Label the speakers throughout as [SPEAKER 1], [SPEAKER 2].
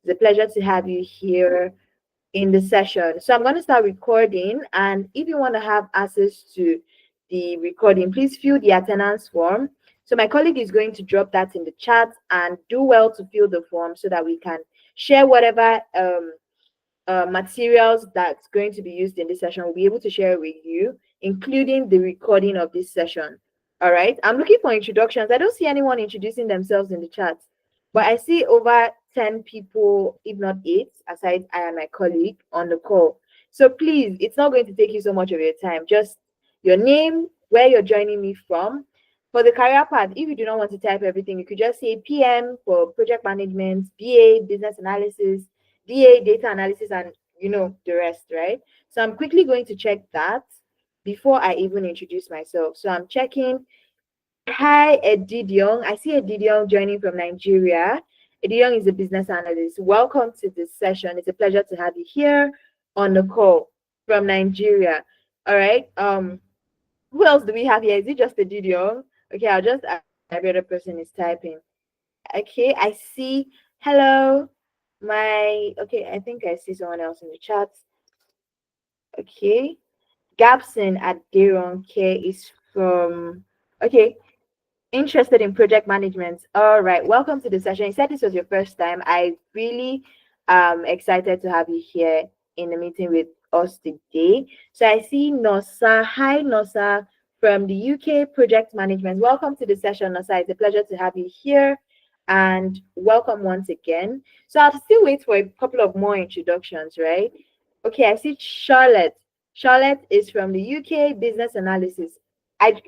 [SPEAKER 1] It's a pleasure to have you here in the session. So I'm going to start recording, and if you want to have access to the recording, please fill the attendance form. So my colleague is going to drop that in the chat, and do well to fill the form so that we can share whatever materials that's going to be used in this session. We'll be able to share it with you, including the recording of this session. All right. I'm looking for introductions. I don't see anyone introducing themselves in the chat, but I see over 10 people, if not 8, aside I and my colleague on the call. So please, it's not going to take you so much of your time. Just your name, where you're joining me from. For the career path, if you do not want to type everything, you could just say PM for project management, BA, business analysis, DA, data analysis, and the rest, right? So I'm quickly going to check that before I even introduce myself. So I'm checking. Hi, Edidiong. I see Edidiong joining from Nigeria. Edidiong is a business analyst. Welcome to this session. It's a pleasure to have you here on the call from Nigeria. All right. Who else do we have here? Is it just Edidiong? Okay, I'll just ask every other person is typing. Okay, I see. Hello. Okay, I think I see someone else in the chat. Okay. Gabson at Deron K is from, okay, interested in project management. All right, welcome to the session. You said this was your first time. I really am excited to have you here in the meeting with us today. So I see Nosa. Hi, Nosa from the UK Project Management. Welcome to the session, Nosa. It's a pleasure to have you here. And welcome once again. So I'll still wait for a couple of more introductions, right? Okay, I see Charlotte. Charlotte is from the UK Business Analysis.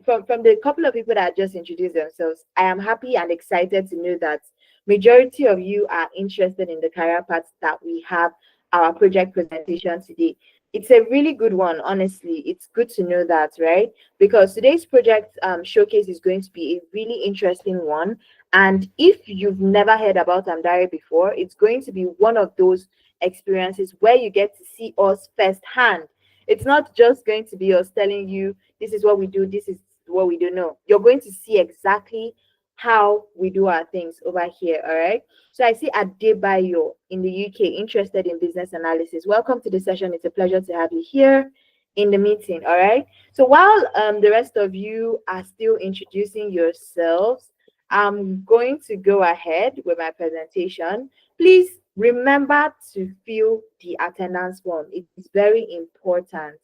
[SPEAKER 1] From the couple of people that just introduced themselves, I am happy and excited to know that majority of you are interested in the career paths that we have our project presentation today. It's a really good one, honestly. It's good to know that, right? Because today's project showcase is going to be a really interesting one. And if you've never heard about Amdare before, it's going to be one of those experiences where you get to see us firsthand. It's not just going to be us telling you, this is what we do, this is what we do. No, you're going to see exactly how we do our things over here, all right? So I see Adebayo in the UK, interested in business analysis. Welcome to the session. It's a pleasure to have you here in the meeting, all right? So while the rest of you are still introducing yourselves, I'm going to go ahead with my presentation. Please remember to fill the attendance form. It is very important.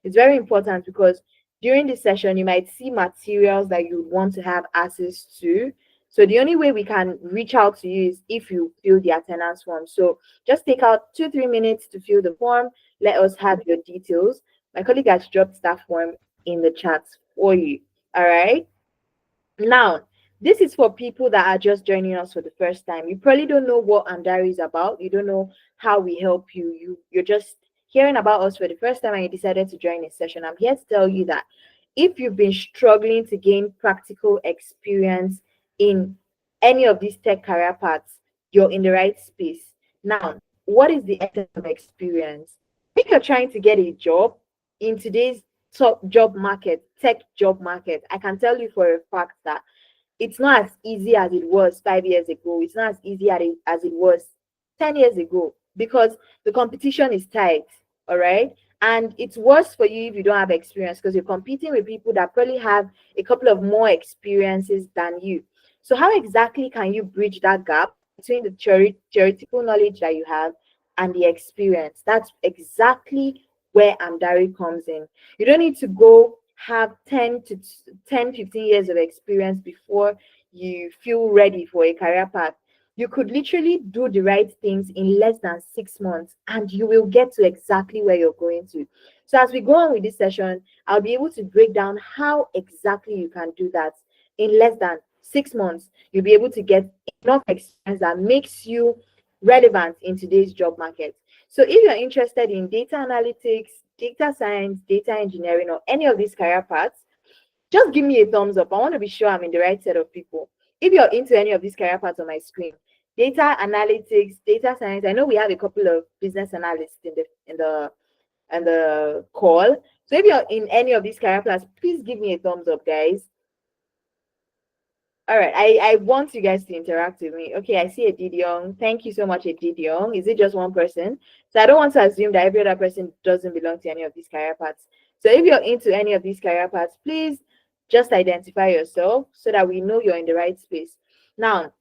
[SPEAKER 1] It's very important because during this session, you might see materials that you want to have access to. So the only way we can reach out to you is if you fill the attendance form. So just take out 2-3 minutes to fill the form. Let us have your details. My colleague has dropped that form in the chat for you. All right. Now, this is for people that are just joining us for the first time. You probably don't know what Amdari is about. You don't know how we help you. You're just hearing about us for the first time and you decided to join a session. I'm here to tell you that if you've been struggling to gain practical experience in any of these tech career paths, you're in the right space. Now, what is the essence of experience? If you're trying to get a job in today's top job market, tech job market, I can tell you for a fact that it's not as easy as it was 5 years ago. It's not as easy as it was 10 years ago because the competition is tight, all right? And it's worse for you if you don't have experience because you're competing with people that probably have a couple of more experiences than you. So how exactly can you bridge that gap between the theoretical knowledge that you have and the experience? That's exactly where Amdari comes in. You don't need to go have 15 years of experience before you feel ready for a career path. You could literally do the right things in less than 6 months and you will get to exactly where you're going to. So as we go on with this session, I'll be able to break down how exactly you can do that in less than 6 months. You'll be able to get enough experience that makes you relevant in today's job market. So if you're interested in data analytics, data science, data engineering, or any of these career paths, just give me a thumbs up. I want to be sure I'm in the right set of people. If you're into any of these career paths on my screen, data analytics, data science, I know we have a couple of business analysts in the call. So if you're in any of these career paths, please give me a thumbs up, guys. All right, I want you guys to interact with me. Okay, I see Edith Young. Thank you so much, Edith Young. Is it just one person? So I don't want to assume that every other person doesn't belong to any of these career paths. So if you're into any of these career paths, please just identify yourself so that we know you're in the right space. Now,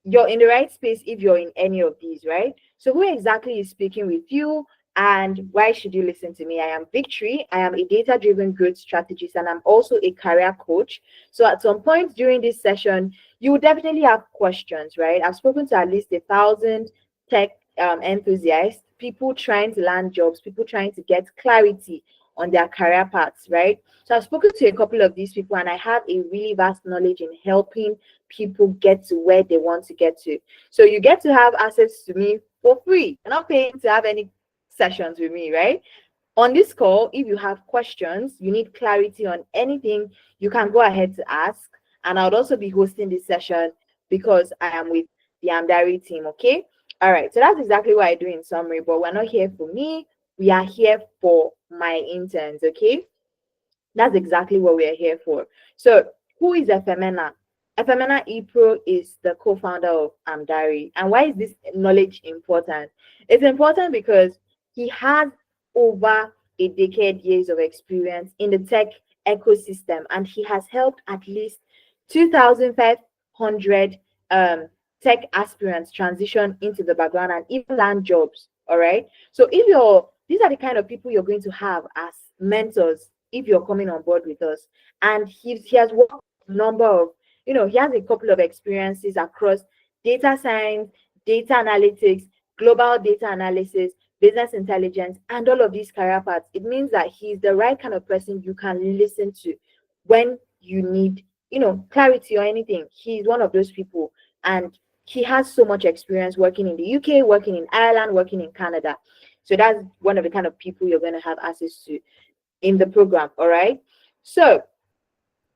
[SPEAKER 1] you're in the right space if you're in any of these, right? So who exactly is speaking with you and why should you listen to me? I am Victory. I am a data-driven growth strategist and I'm also a career coach. So at some point during this session, you will definitely have questions, right? I've spoken to at least 1,000 tech enthusiasts, people trying to land jobs, people trying to get clarity on their career paths, right? So I've spoken to a couple of these people and I have a really vast knowledge in helping people get to where they want to get to. So you get to have access to me for free. You're not paying to have any sessions with me, right? On this call, if you have questions, you need clarity on anything, you can go ahead to ask. And I would also be hosting this session because I am with the Amdari team, okay? All right, so that's exactly what I do in summary, but we're not here for me. We are here for my interns, okay? That's exactly what we're here for. So, who is Efemena? Efemena Ipro is the co-founder of Amdari. And why is this knowledge important? It's important because he has over a decade years of experience in the tech ecosystem, and he has helped at least 2,500 tech aspirants transition into the background and even land jobs. All right. So if you're these are the kind of people you're going to have as mentors if you're coming on board with us. And he has worked a number of, he has a couple of experiences across data science, data analytics, global data analysis, business intelligence, and all of these career paths. It means that he's the right kind of person you can listen to when you need, clarity or anything. He's one of those people. And he has so much experience working in the UK, working in Ireland, working in Canada. So that's one of the kind of people you're going to have access to in the program. All right. So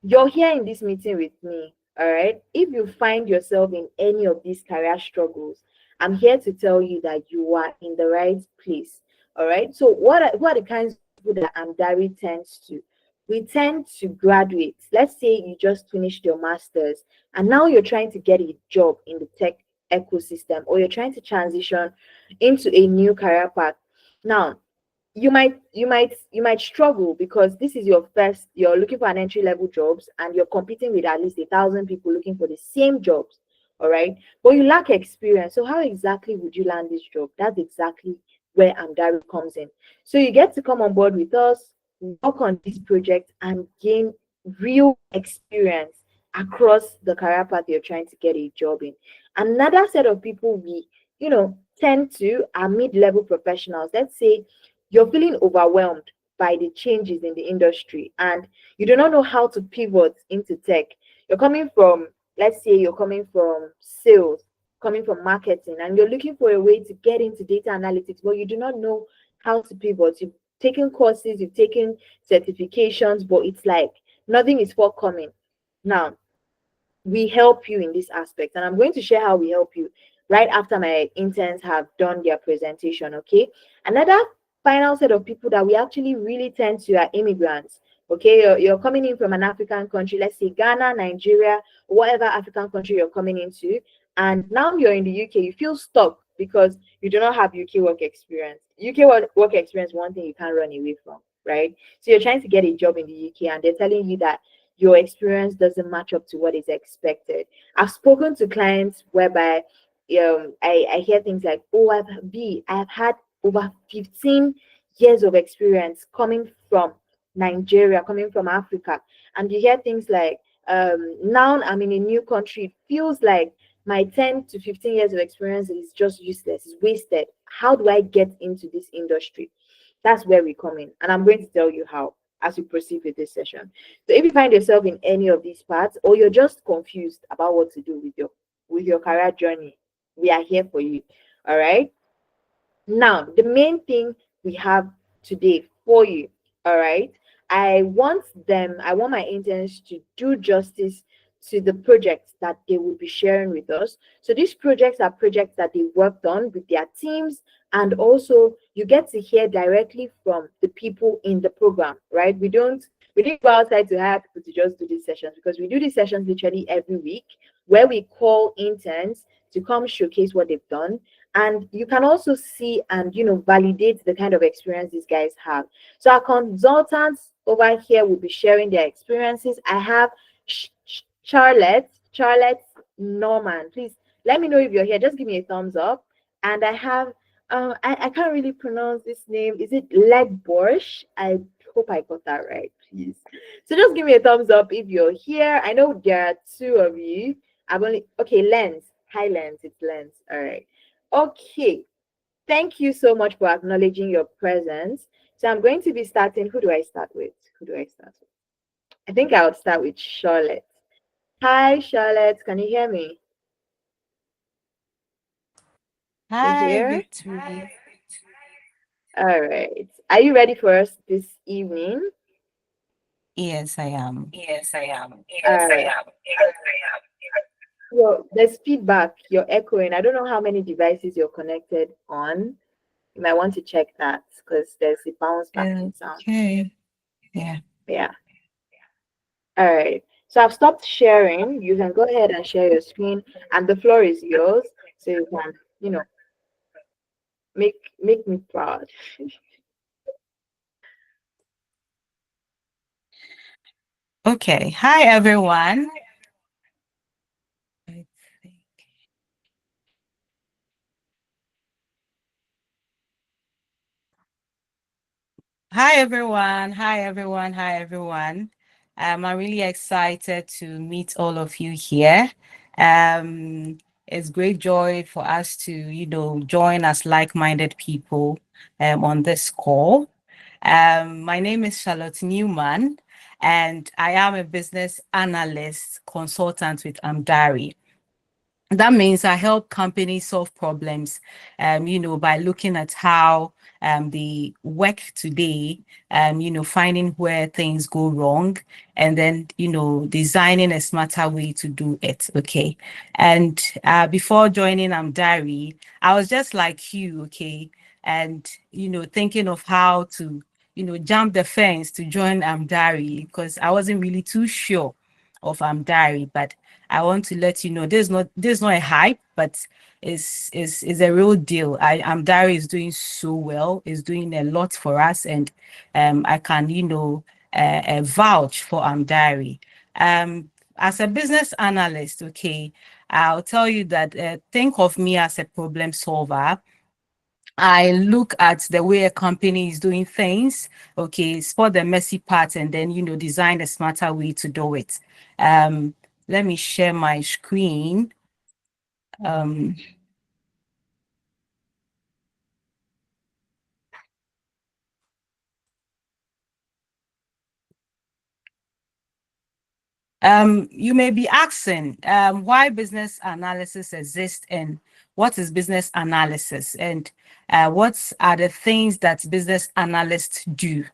[SPEAKER 1] you're here in this meeting with me. All right. If you find yourself in any of these career struggles, I'm here to tell you that you are in the right place. All right. So who are the kinds of people that Amdari tends to? We tend to graduate. Let's say you just finished your master's and now you're trying to get a job in the tech ecosystem, or you're trying to transition into a new career path. Now, you might struggle because this is your first, you're looking for an entry level jobs and you're competing with at least 1,000 people looking for the same jobs. All right, but you lack experience. So how exactly would you land this job? That's exactly where Amdari comes in. So you get to come on board with us, work on this project, and gain real experience across the career path you're trying to get a job in. Another set of people we tend to are mid-level professionals. Let's say you're feeling overwhelmed by the changes in the industry and you do not know how to pivot into tech. You're coming from, let's say you're coming from sales, coming from marketing, and you're looking for a way to get into data analytics, but you do not know how to pivot. You've taken courses, you've taken certifications, but it's like nothing is forthcoming. Now, we help you in this aspect, and I'm going to share how we help you right after my interns have done their presentation. Okay, another final set of people that we actually really tend to are immigrants. Okay, you're coming in from an African country, let's say Ghana, Nigeria, whatever African country you're coming into, and now you're in the UK. You feel stuck because you do not have UK work experience. Work experience, one thing you can't run away from, right? So you're trying to get a job in the UK and they're telling you that your experience doesn't match up to what is expected. I've spoken to clients whereby I hear things like, oh, I've had over 15 years of experience coming from Nigeria, coming from Africa. And you hear things like, now I'm in a new country. It feels like my 10 to 15 years of experience is just useless, it's wasted. How do I get into this industry? That's where we come in. And I'm going to tell you how as we proceed with this session. So if you find yourself in any of these parts, or you're just confused about what to do with your career journey, we are here for you. All right. Now, the main thing we have today for you, all right, I want my interns to do justice to the projects that they will be sharing with us. So these projects are projects that they worked on with their teams, and also you get to hear directly from the people in the program, right? We don't We didn't go outside to hire people to just do these sessions, because we do these sessions literally every week, where we call interns to come showcase what they've done. And you can also see and validate the kind of experience these guys have. So our consultants over here will be sharing their experiences. I have Charlotte Norman. Please let me know if you're here. Just give me a thumbs up. And I have I can't really pronounce this name. Is it Legborsch? I hope I got that right, please. So just give me a thumbs up if you're here. I know there are two of you. I've only okay, Lens. Hi Lens, it's Lens. All right. Okay. Thank you so much for acknowledging your presence. So I'm going to be starting. Who do I start with? Who do I start with? I think I would start with Charlotte. Hi, Charlotte. Can you hear me? You're
[SPEAKER 2] Hi,
[SPEAKER 1] here?
[SPEAKER 2] Victory.
[SPEAKER 1] All right. Are you ready for us this evening?
[SPEAKER 2] Yes, I am.
[SPEAKER 1] All right. Well, there's feedback. You're echoing. I don't know how many devices you're connected on. You might want to check that because there's a bounce back in sound.
[SPEAKER 2] Okay. Yeah.
[SPEAKER 1] Yeah. All right. So I've stopped sharing. You can go ahead and share your screen, and the floor is yours. So you can, make me proud.
[SPEAKER 2] Okay. Hi, everyone. I think. Hi, everyone. Hi, everyone. Hi, everyone. I'm really excited to meet all of you here. Um, it's great joy for us to, join as like-minded people on this call. My name is Charlotte Newman, and I am a business analyst consultant with Amdari. That means I help companies solve problems, by looking at how they work today, finding where things go wrong, and then, designing a smarter way to do it. Okay. And before joining Amdari, I was just like you, okay, and, thinking of how to, jump the fence to join Amdari because I wasn't really too sure of Amdari, but I want to let you know there's not a hype, but is a real deal. Amdari is doing so well, is doing a lot for us, and I can vouch for Amdari. As a business analyst, okay, I'll tell you that think of me as a problem solver. I look at the way a company is doing things, okay, spot the messy parts, and then, design a smarter way to do it. Um, Let me share my screen. Um, you may be asking why business analysis exists and what is business analysis and what are the things that business analysts do.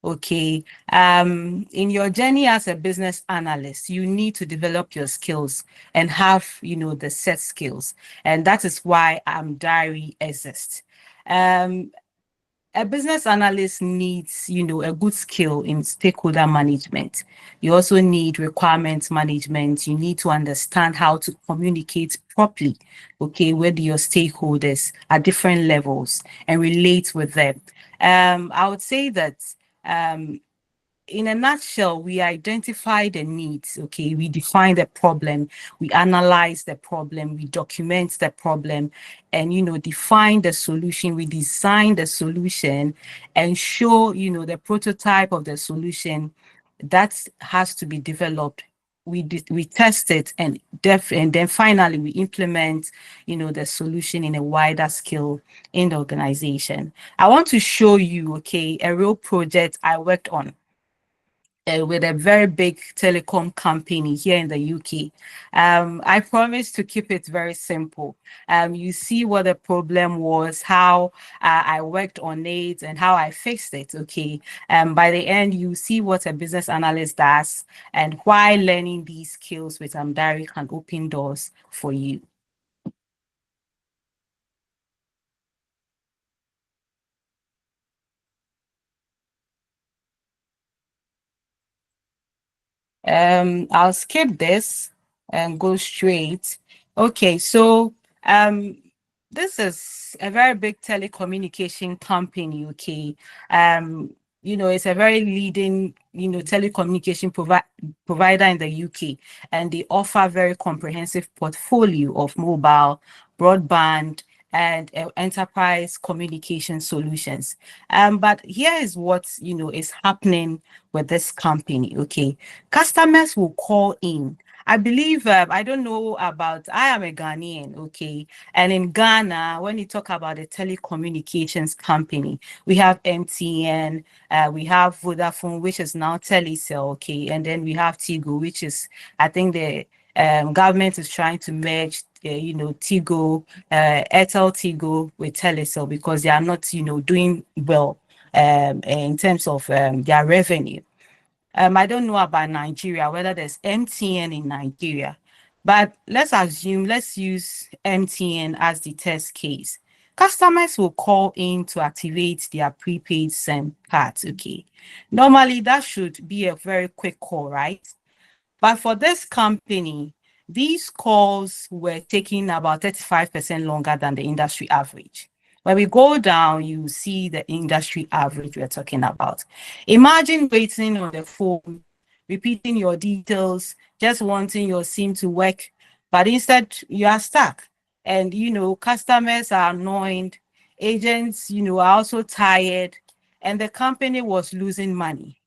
[SPEAKER 2] Okay. In your journey as a business analyst, you need to develop your skills and have, the set skills. And that is why Diary exists. Um, a business analyst needs, a good skill in stakeholder management. You also need requirement management. You need to understand how to communicate properly, okay, with your stakeholders at different levels and relate with them. I would say that um, in a nutshell, we identify the needs, okay? We define the problem, we analyze the problem, we document the problem, and, define the solution. We design the solution and show, the prototype of the solution that has to be developed. We test it and then finally we implement, the solution in a wider scale in the organization. I want to show you, okay, a real project I worked on with a very big telecom company here in the UK. I promise to keep it very simple. You see what the problem was, how I worked on it, and how I fixed it. Okay. By the end, you see what a business analyst does and why learning these skills with Amdari can open doors for you. I'll skip this and go straight. Okay, so this is a very big telecommunication company. Okay, it's a very leading telecommunication provider in the UK, and they offer very comprehensive portfolio of mobile, broadband, and enterprise communication solutions. But here is what is happening with this company. Okay, customers will call in. I believe, I don't know about, I am a Ghanaian, okay? And in Ghana, when you talk about a telecommunications company, we have MTN, we have Vodafone, which is now Telecel, okay? And then we have Tigo, which is, I think the government is trying to merge, Tigo, Airtel Tigo with Telecel because they are not, doing well in terms of their revenue. I don't know about Nigeria, whether there's MTN in Nigeria, but let's use MTN as the test case. Customers will call in to activate their prepaid SIM cards, okay? Normally, that should be a very quick call, right? But for this company, these calls were taking about 35% longer than the industry average. When we go down, you see the industry average we're talking about. Imagine waiting on the phone, repeating your details, just wanting your SIM to work, but instead you are stuck. And, customers are annoyed, agents, are also tired, and the company was losing money.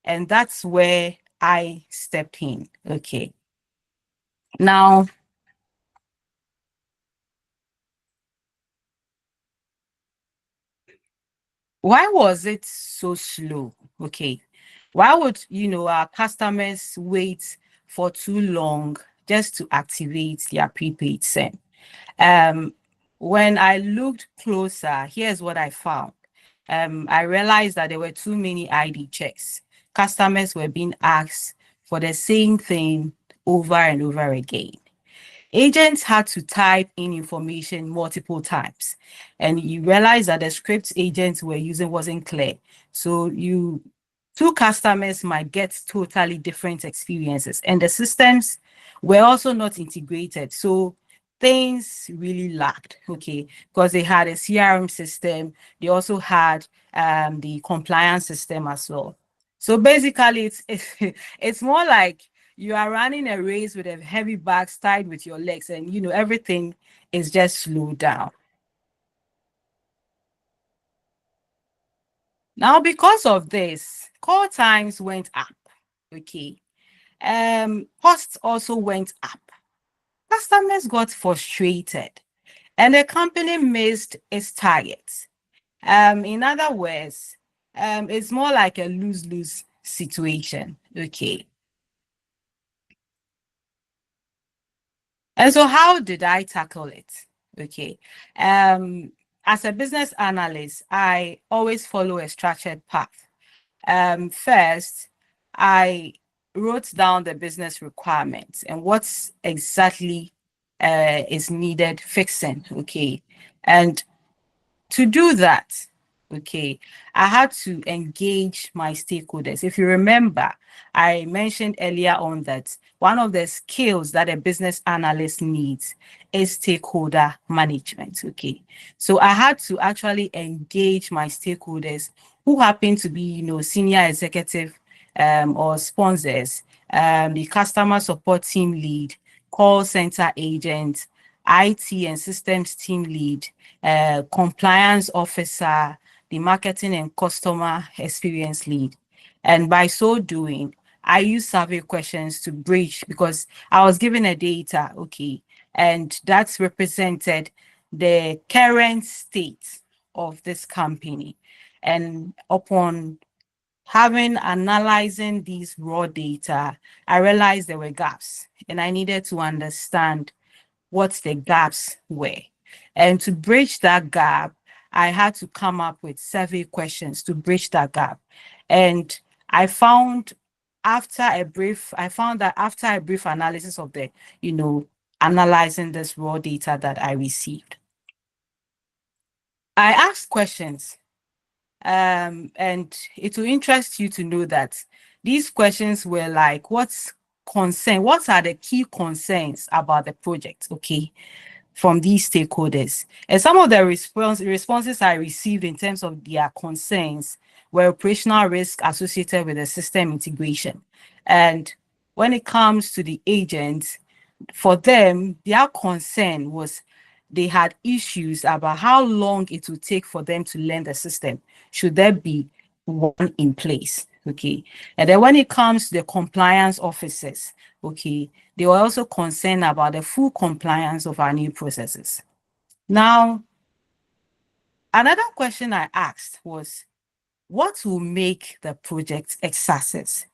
[SPEAKER 2] And that's where I stepped in. Okay. Now, why was it so slow? Okay. Why would, our customers wait for too long just to activate their prepaid SIM? Um, when I looked closer, here's what I found. I realized that there were too many ID checks. Customers were being asked for the same thing over and over again. Agents had to type in information multiple times, and you realize that the script agents were using wasn't clear. So two customers might get totally different experiences, and the systems were also not integrated. So things really lacked, okay, because they had a CRM system. They also had the compliance system as well. So basically, it's more like you are running a race with a heavy bag tied with your legs, and everything is just slowed down. Now, because of this, call times went up. Okay. Costs also went up. Customers got frustrated, and the company missed its targets. In other words, it's more like a lose-lose situation. Okay. And so how did I tackle it? Okay. As a business analyst, I always follow a structured path. First, I wrote down the business requirements and what's exactly is needed fixing. Okay. And to do that, okay, I had to engage my stakeholders. If you remember, I mentioned earlier on that one of the skills that a business analyst needs is stakeholder management. Okay, so I had to actually engage my stakeholders who happen to be, senior executive or sponsors, the customer support team lead, call center agent, IT and systems team lead, compliance officer, the marketing and customer experience lead. And by so doing, I use survey questions to bridge because I was given a data, okay, and that's represented the current state of this company. And upon analyzing these raw data, I realized there were gaps and I needed to understand what the gaps were. And to bridge that gap, I had to come up with survey questions to bridge that gap. And I found I found that after a brief analysis of the, analyzing this raw data that I received, I asked questions. And it will interest you to know that these questions were like, what are the key concerns about the project, okay, from these stakeholders? And some of the responses I received in terms of their concerns were operational risk associated with the system integration. And when it comes to the agents, for them, their concern was they had issues about how long it would take for them to learn the system. Should there be one in place? Okay. And then when it comes to the compliance officers, okay, they were also concerned about the full compliance of our new processes. Now, another question I asked was, what will make the project a success?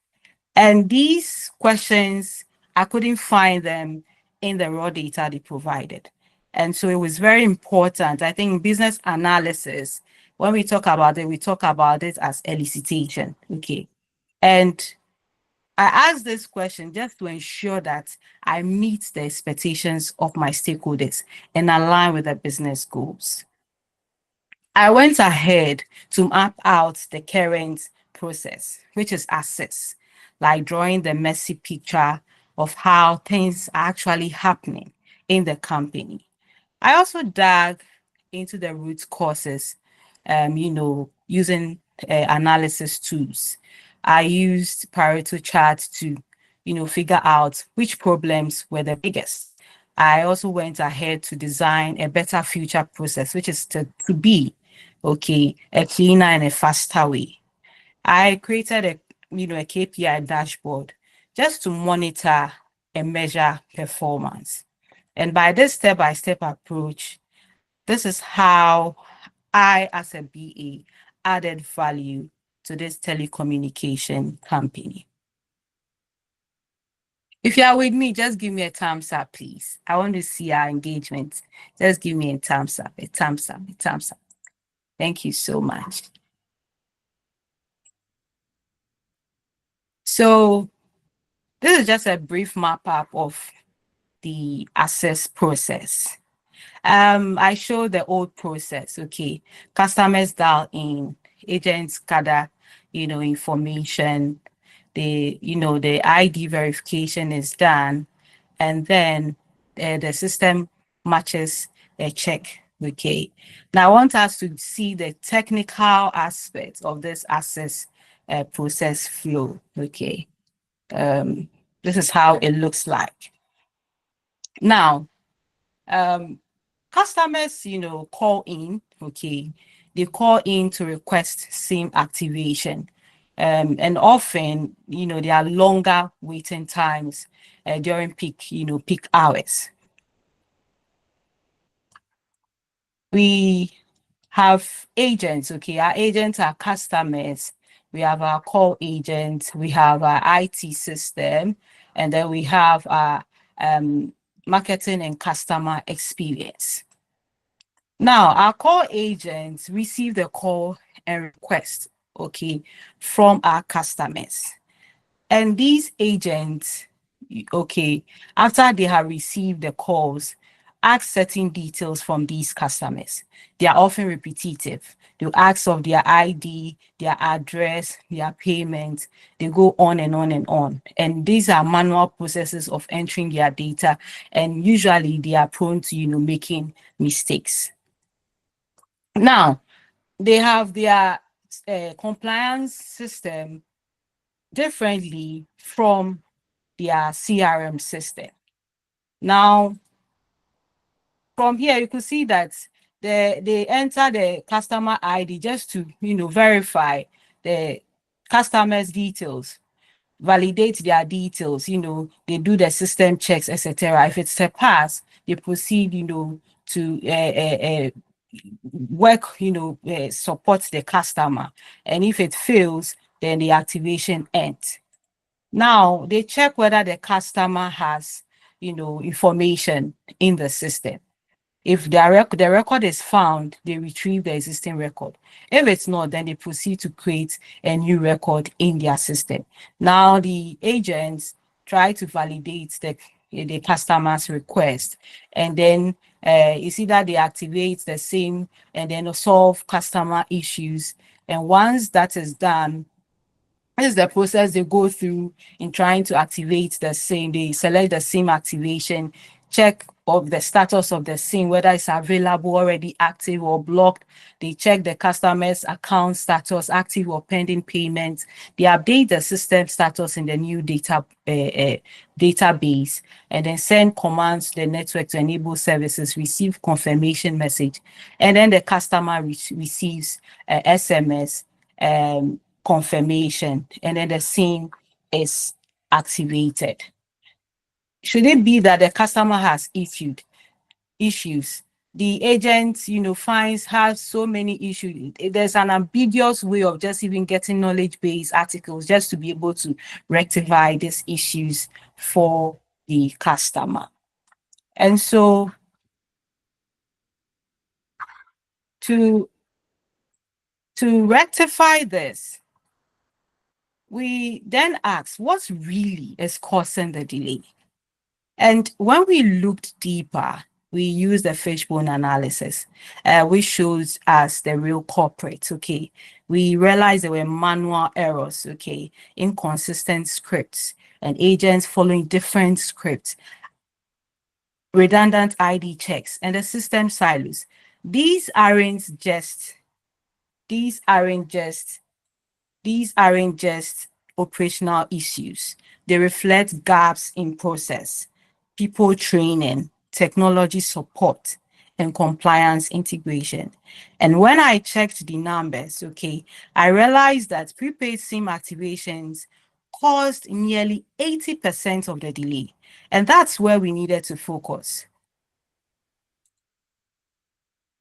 [SPEAKER 2] And these questions, I couldn't find them in the raw data they provided. And so it was very important. I think business analysis, when we talk about it as elicitation. Okay. And I asked this question just to ensure that I meet the expectations of my stakeholders and align with the business goals. I went ahead to map out the current process, which is assess, like drawing the messy picture of how things are actually happening in the company. I also dug into the root causes, using analysis tools. I used Pareto charts to, figure out which problems were the biggest. I also went ahead to design a better future process, which is to be, okay, a cleaner and a faster way. I created a KPI dashboard just to monitor and measure performance. And by this step-by-step approach, this is how I, as a BA, added value to this telecommunication company. If you are with me, just give me a thumbs up, please. I want to see our engagement. Just give me a thumbs up, a thumbs up, a thumbs up. Thank you so much. So this is just a brief map up of the access process. I show the old process. Okay, customers dial in, agents gather, information. The ID verification is done, and then the system matches a check. Okay, now I want us to see the technical aspects of this access process flow. Okay, this is how it looks like. Now, customers, call in, okay, they call in to request SIM activation. And often, there are longer waiting times during peak hours. We have agents, okay, our agents are customers. We have our call agents, we have our IT system, and then we have our marketing and customer experience. Now, our call agents receive the call and request, okay, from our customers. And these agents, okay, after they have received the calls, ask certain details from these customers. They are often repetitive. They'll ask of their ID, their address, their payment. They go on and on and on. And these are manual processes of entering their data. And usually they are prone to, making mistakes. Now, they have their compliance system differently from their CRM system. Now, from here, you could see that they enter the customer ID just to, verify the customer's details, validate their details, they do the system checks, etc. If it's a pass, they proceed, to work, support the customer. And if it fails, then the activation ends. Now, they check whether the customer has, information in the system. If the record is found, they retrieve the existing record. If it's not, then they proceed to create a new record in their system. Now, the agents try to validate the customer's request, and then it's either they activate the same and then solve customer issues. And once that is done, This is the process they go through in trying to activate the SIM. They select the SIM activation, check of the status of the SIM, whether it's available, already active or blocked. They check the customer's account status, active or pending payments. They update the system status in the new database, and then send commands to the network to enable services, receive confirmation message, and then the customer receives a SMS confirmation, and then the SIM is activated. Should it be that the customer has issues, the agent, has so many issues, there's an ambiguous way of just even getting knowledge-based articles just to be able to rectify these issues for the customer. And so to rectify this, we then ask, what really is causing the delay? And when we looked deeper, we used the fishbone analysis, which shows us the real culprits, okay? We realized there were manual errors, okay? Inconsistent scripts and agents following different scripts, redundant ID checks, and the system silos. These aren't just operational issues. They reflect gaps in process, people training, technology support, and compliance integration. And when I checked the numbers, okay, I realized that prepaid SIM activations caused nearly 80% of the delay. And that's where we needed to focus.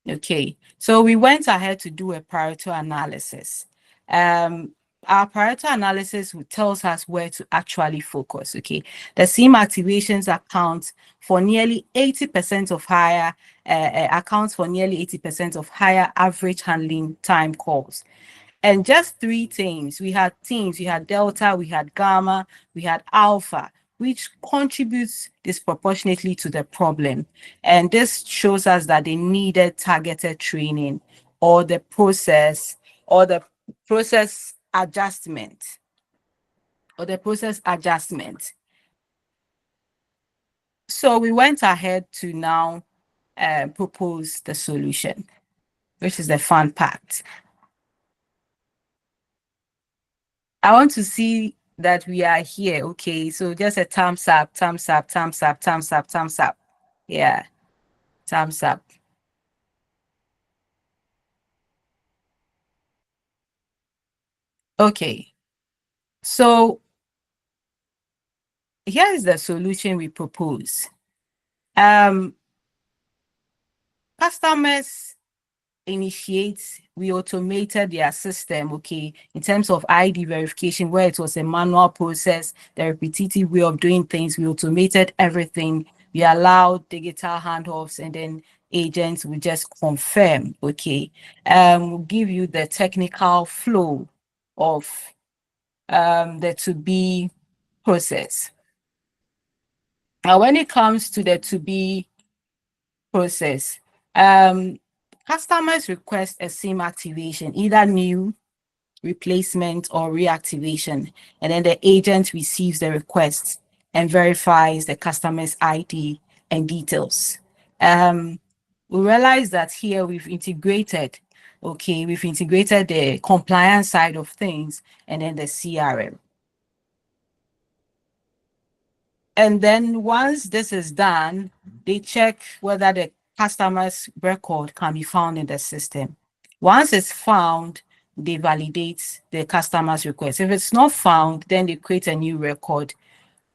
[SPEAKER 2] Okay, so we went ahead to do a Pareto analysis. Our Pareto analysis tells us where to actually focus, okay? The SIM activations account for nearly 80% of higher, average handling time calls. And just 3 teams, we had Delta, we had Gamma, we had Alpha, which contributes disproportionately to the problem. And this shows us that they needed targeted training or the process adjustment. So we went ahead to now propose the solution, which is the fun part. I want to see that we are here. Okay, so just a thumbs up. Yeah, thumbs up. Okay, so here is the solution we propose. Customers we automated their system, okay, in terms of ID verification, where it was a manual process, the repetitive way of doing things. We automated everything. We allowed digital handoffs, and then agents will just confirm, okay. We'll give you the technical flow of the to-be process. Now, when it comes to the to-be process, customers request a SIM activation, either new, replacement, or reactivation, and then the agent receives the request and verifies the customer's ID and details. We realize that here we've integrated the compliance side of things and then the CRM. And then once this is done, they check whether the customer's record can be found in the system. Once it's found, they validate the customer's request. If it's not found, then they create a new record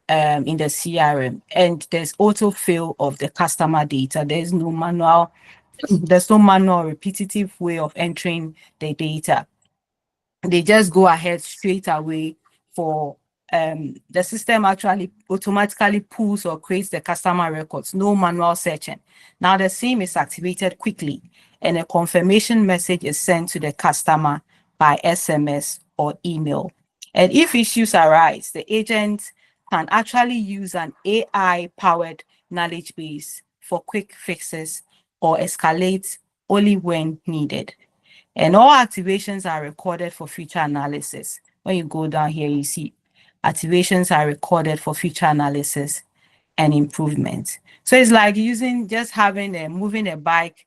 [SPEAKER 2] in the CRM, and there's autofill of the customer data. There's no manual repetitive way of entering the data. They just go ahead straight away for the system actually automatically pulls or creates the customer records, no manual searching. Now the SIM is activated quickly, and a confirmation message is sent to the customer by SMS or email. And if issues arise, the agent can actually use an AI-powered knowledge base for quick fixes or escalate only when needed. And all activations are recorded for future analysis. when you go down here, you see activations are recorded for future analysis and improvement. So it's like moving a bike,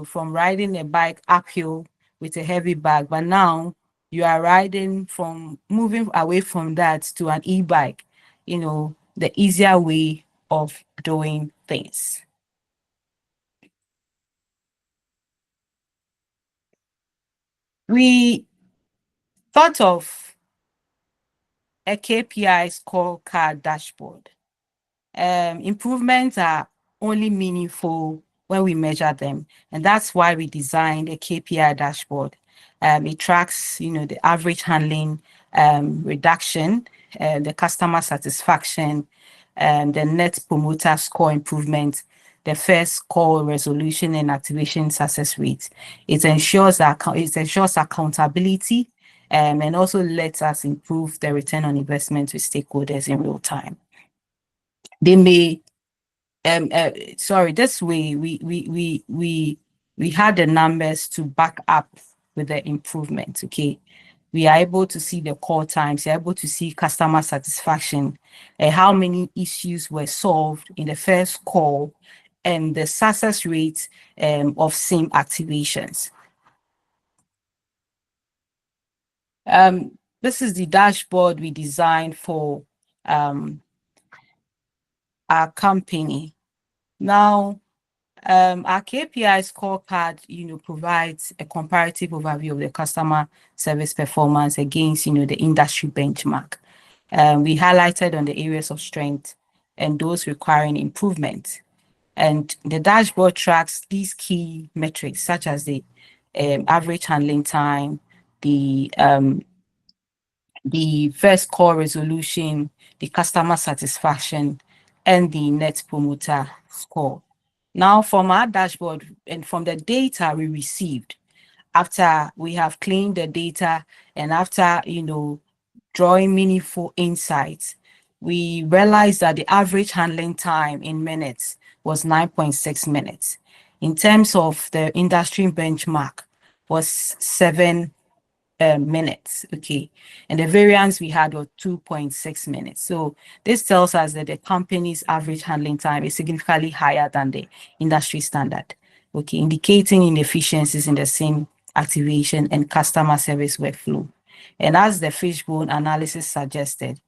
[SPEAKER 2] from riding a bike uphill with a heavy bag, but now you are moving away from that to an e-bike, the easier way of doing things. We thought of a KPI scorecard dashboard. Improvements are only meaningful when we measure them, and that's why we designed a KPI dashboard. It tracks, the average handling reduction, the customer satisfaction, the net promoter score improvement, the first call resolution and activation success rate. It ensures accountability, and also lets us improve the return on investment with stakeholders in real time. They may this way we had the numbers to back up with the improvement. Okay, we are able to see the call times, you're able to see customer satisfaction, how many issues were solved in the first call, and the success rate of same activations. This is the dashboard we designed for our company. Now, our KPI scorecard, provides a comparative overview of the customer service performance against, the industry benchmark. We highlighted on the areas of strength and those requiring improvement. And the dashboard tracks these key metrics, such as the average handling time, the first call resolution, the customer satisfaction, and the net promoter score. Now, from our dashboard and from the data we received, after we have cleaned the data and after, drawing meaningful insights, we realized that the average handling time in minutes was 9.6 minutes. In terms of the industry benchmark was 7 minutes, okay, and the variance we had was 2.6 minutes. So this tells us that the company's average handling time is significantly higher than the industry standard, okay, indicating inefficiencies in the same activation and customer service workflow. And as the fishbone analysis suggested,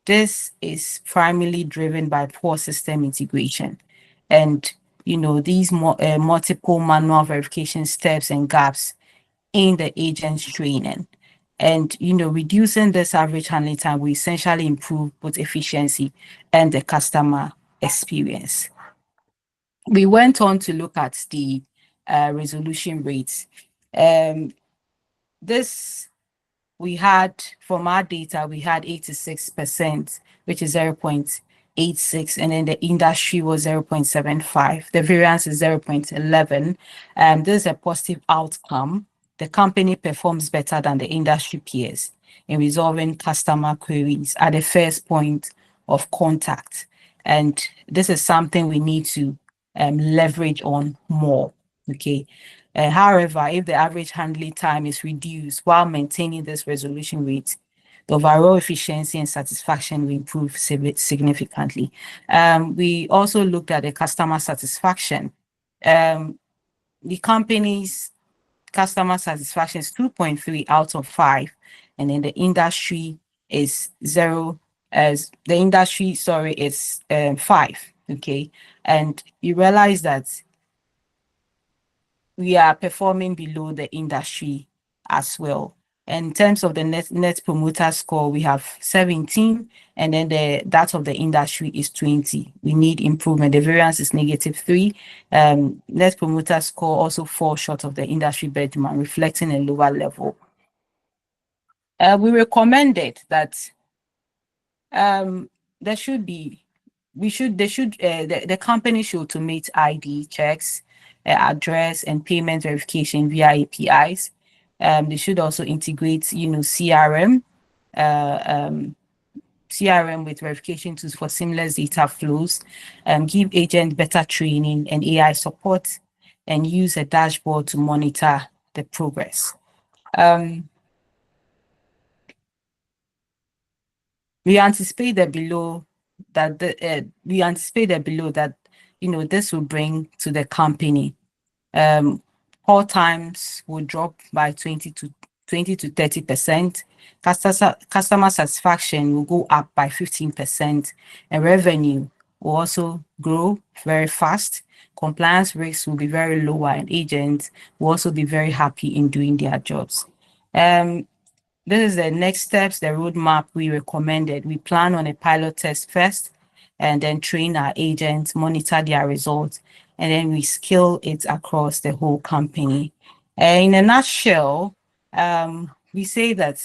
[SPEAKER 2] this is primarily driven by poor system integration and these multiple manual verification steps and gaps in the agent's training. And reducing this average handling time will essentially improve both efficiency and the customer experience. We went on to look at the resolution rates. We had, from our data, we had 86%, which is 0.86, and then the industry was 0.75. The variance is 0.11. This is a positive outcome. The company performs better than the industry peers in resolving customer queries at the first point of contact. And this is something we need to leverage on more, okay? However, if the average handling time is reduced while maintaining this resolution rate, the overall efficiency and satisfaction will improve significantly. We also looked at the customer satisfaction. The company's customer satisfaction is 2.3 out of 5, and then the industry is 0. As the industry, sorry, is 5. Okay, and you realize that we are performing below the industry as well. And in terms of the net promoter score, we have 17, and then that of the industry is 20. We need improvement. The variance is -3. Net promoter score also falls short of the industry benchmark, reflecting a lower level. We recommended that the company should automate ID checks, address and payment verification via APIs. They should also integrate, CRM with verification tools for seamless data flows, give agents better training and AI support, and use a dashboard to monitor the progress. we anticipate that below that this will bring to the company. Call times will drop by 20 to 30%. Customer satisfaction will go up by 15%, and revenue will also grow very fast. Compliance rates will be very low, and agents will also be very happy in doing their jobs. This is the next steps, the roadmap we recommended. We plan on a pilot test first, and then train our agents, monitor their results, and then we scale it across the whole company. In a nutshell, we say that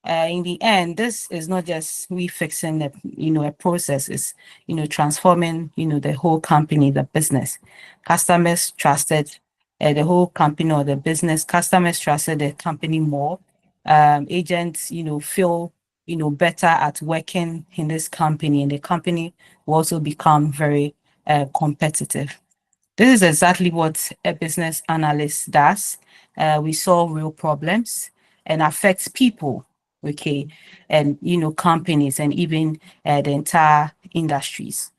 [SPEAKER 2] in the end, this is not just we fixing a process, it's, transforming, the whole company, the business. Customers trusted the whole company or the business. Customers trusted the company more. Agents, feel, better at working in this company, and the company will also become very competitive. This is exactly what a business analyst does. We solve real problems and affects people, okay, and companies and even the entire industries.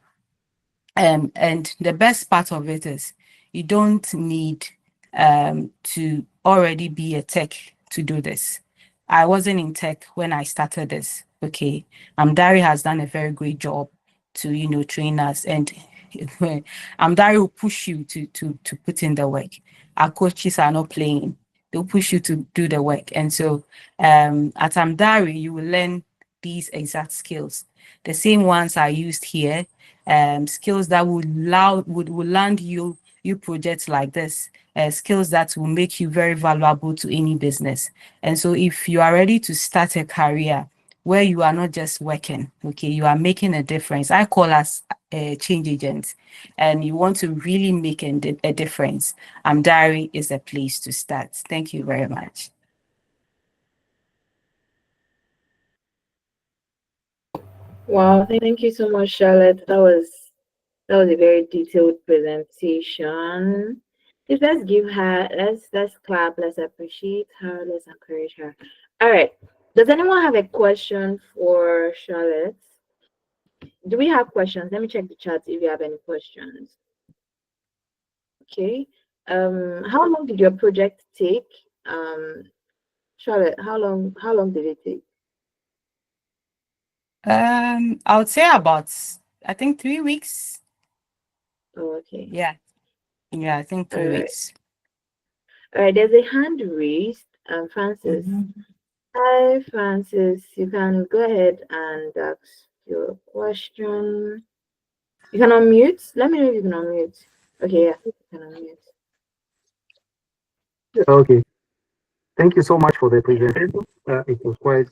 [SPEAKER 2] And the best part of it is you don't need to already be a tech to do this. I wasn't in tech when I started this. Okay. Dari has done a very great job to, train us, and Dari will push you to put in the work. Our coaches are not playing. They'll push you to do the work. And so at Dari, you will learn these exact skills. The same ones are used here, skills that will land you projects like this, skills that will make you very valuable to any business. And so if you are ready to start a career where you are not just working, okay, you are making a difference. I call us change agents, and you want to really make a difference. Dari is a place to start. Thank you very much.
[SPEAKER 1] Wow, thank you so much, Charlotte. That was a very detailed presentation. Let's give her, let's clap, let's appreciate her, let's encourage her. All right. Does anyone have a question for Charlotte? Do we have questions? Let me check the chat if you have any questions. Okay. How long did your project take? Charlotte, how long did it take?
[SPEAKER 2] I would say about, I think 3 weeks.
[SPEAKER 1] Oh, okay.
[SPEAKER 2] Yeah, I think 3 weeks.
[SPEAKER 1] All right, there's a hand raised, Francis. Hi, Francis. You can go ahead and ask your question. You can unmute. Let me know if you can unmute. Okay, yeah, you can unmute.
[SPEAKER 3] Okay. Thank you so much for the presentation. It was quite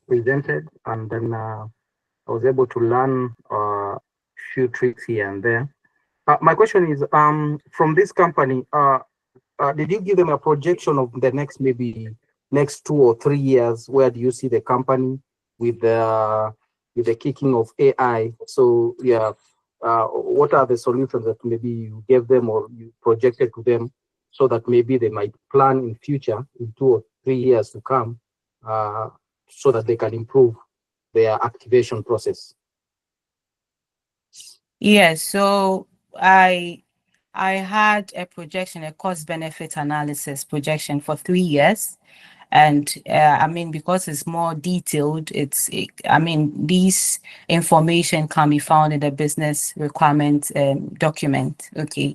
[SPEAKER 3] presented, and then I was able to learn a few tricks here and there. My question is, from this company, did you give them a projection of the next 2 or 3 years? Where do you see the company with the kicking of AI? So yeah, what are the solutions that maybe you gave them or you projected to them, so that maybe they might plan in future in 2 or 3 years to come, so that they can improve their activation process?
[SPEAKER 2] Yeah, so I had a projection, a cost benefit analysis projection for 3 years. And I mean, because it's more detailed, these information can be found in the business requirement document, okay?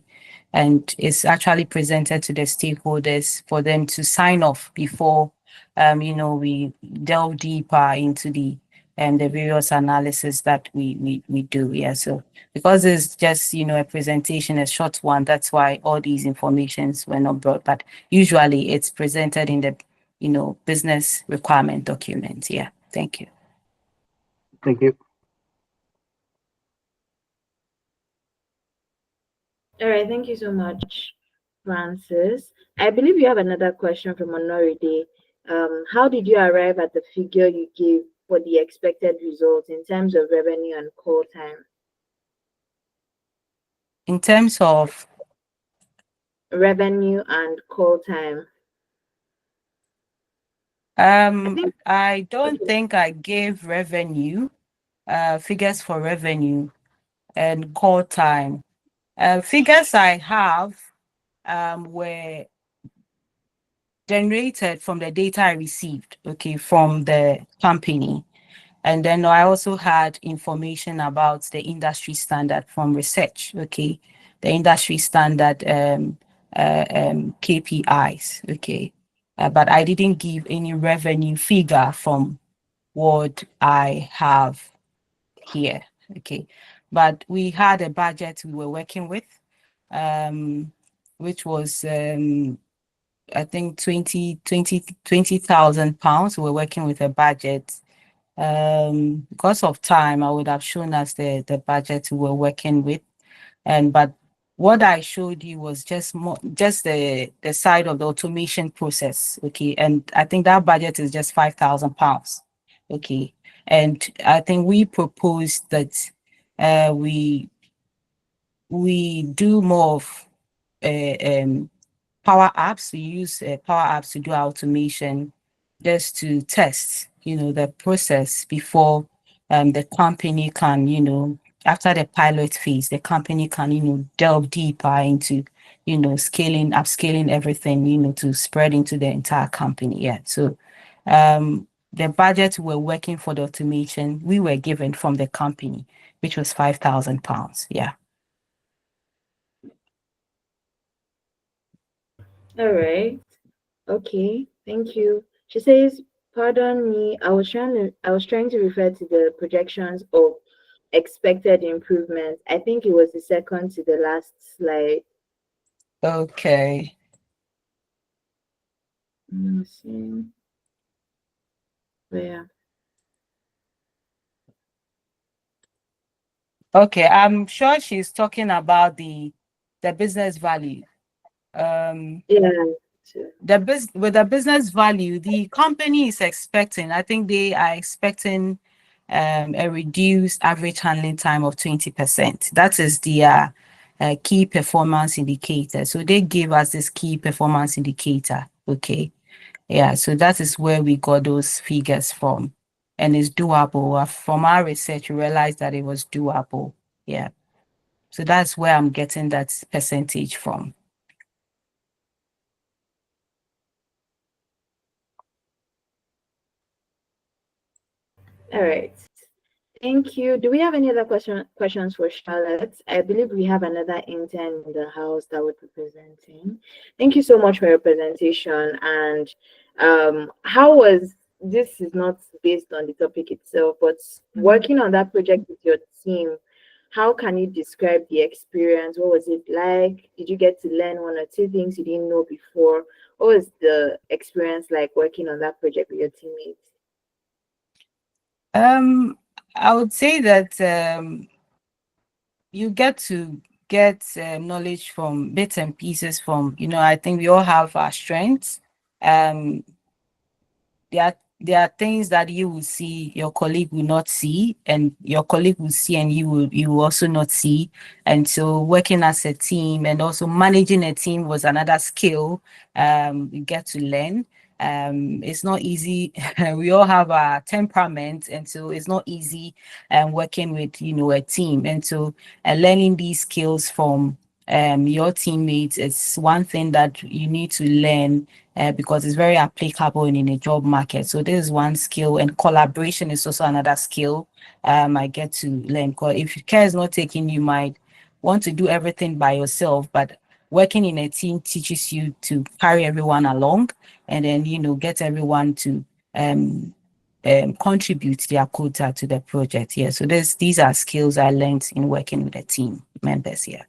[SPEAKER 2] And it's actually presented to the stakeholders for them to sign off before, we delve deeper into the various analysis that we do. Yeah, so because it's just, a presentation, a short one, that's why all these informations were not brought. But usually it's presented in the business requirement document. Yeah. Thank you.
[SPEAKER 3] Thank you.
[SPEAKER 1] All right, thank you so much, Francis. I believe you have another question from Honoride. How did you arrive at the figure you gave for the expected results in terms of revenue and call time?
[SPEAKER 2] In terms of
[SPEAKER 1] revenue and call time.
[SPEAKER 2] I don't think I gave revenue, figures for revenue and call time. Figures I have were generated from the data I received, okay, from the company. And then I also had information about the industry standard from research, okay, the industry standard KPIs, okay. But I didn't give any revenue figure from what I have here, okay. But we had a budget we were working with, which was I think 20,000 pounds. We're working with a budget. Because of time, I would have shown us the budget we were working with. But what I showed you was just the side of the automation process. Okay. And I think that budget is just 5,000 pounds. Okay. And I think we proposed that we do more of Power Apps. We use Power Apps to do automation, just to test, the process before the company can, after the pilot phase, the company can, delve deeper into, upscaling everything, to spread into the entire company. Yeah. So the budget we're working for the automation, we were given from the company, which was 5,000 pounds. Yeah.
[SPEAKER 1] All right. Okay. Thank you. She says, "Pardon me. I was trying to refer to the projections of expected improvement. I think it was the second to the last slide.
[SPEAKER 2] Okay.
[SPEAKER 1] Let me see. Where?
[SPEAKER 2] Okay, I'm sure she's talking about the business value.
[SPEAKER 1] Yeah.
[SPEAKER 2] With the business value, the company is expecting, I think they are expecting a reduced average handling time of 20%. That is the key performance indicator. So they give us this key performance indicator. Okay. Yeah, so that is where we got those figures from. And it's doable. From our research, we realized that it was doable. Yeah. So that's where I'm getting that percentage from.
[SPEAKER 1] All right. Thank you. Do we have any other questions for Charlotte? I believe we have another intern in the house that would be presenting. Thank you so much for your presentation. And how was this is not based on the topic itself, but working on that project with your team, how can you describe the experience? What was it like? Did you get to learn one or two things you didn't know before? What was the experience like working on that project with your teammates?
[SPEAKER 2] I would say that you get to get knowledge from bits and pieces from, I think we all have our strengths. There are things that you will see your colleague will not see, and your colleague will see and you will also not see. And so working as a team and also managing a team was another skill you get to learn. It's not easy. We all have our temperament, and so it's not easy working with a team. And so learning these skills from your teammates is one thing that you need to learn because it's very applicable in a job market. So this is one skill, and collaboration is also another skill I get to learn. Because if care is not taken, you might want to do everything by yourself, but working in a team teaches you to carry everyone along, and then get everyone to contribute their quota to the project. Yeah, so these are skills I learned in working with the team members here.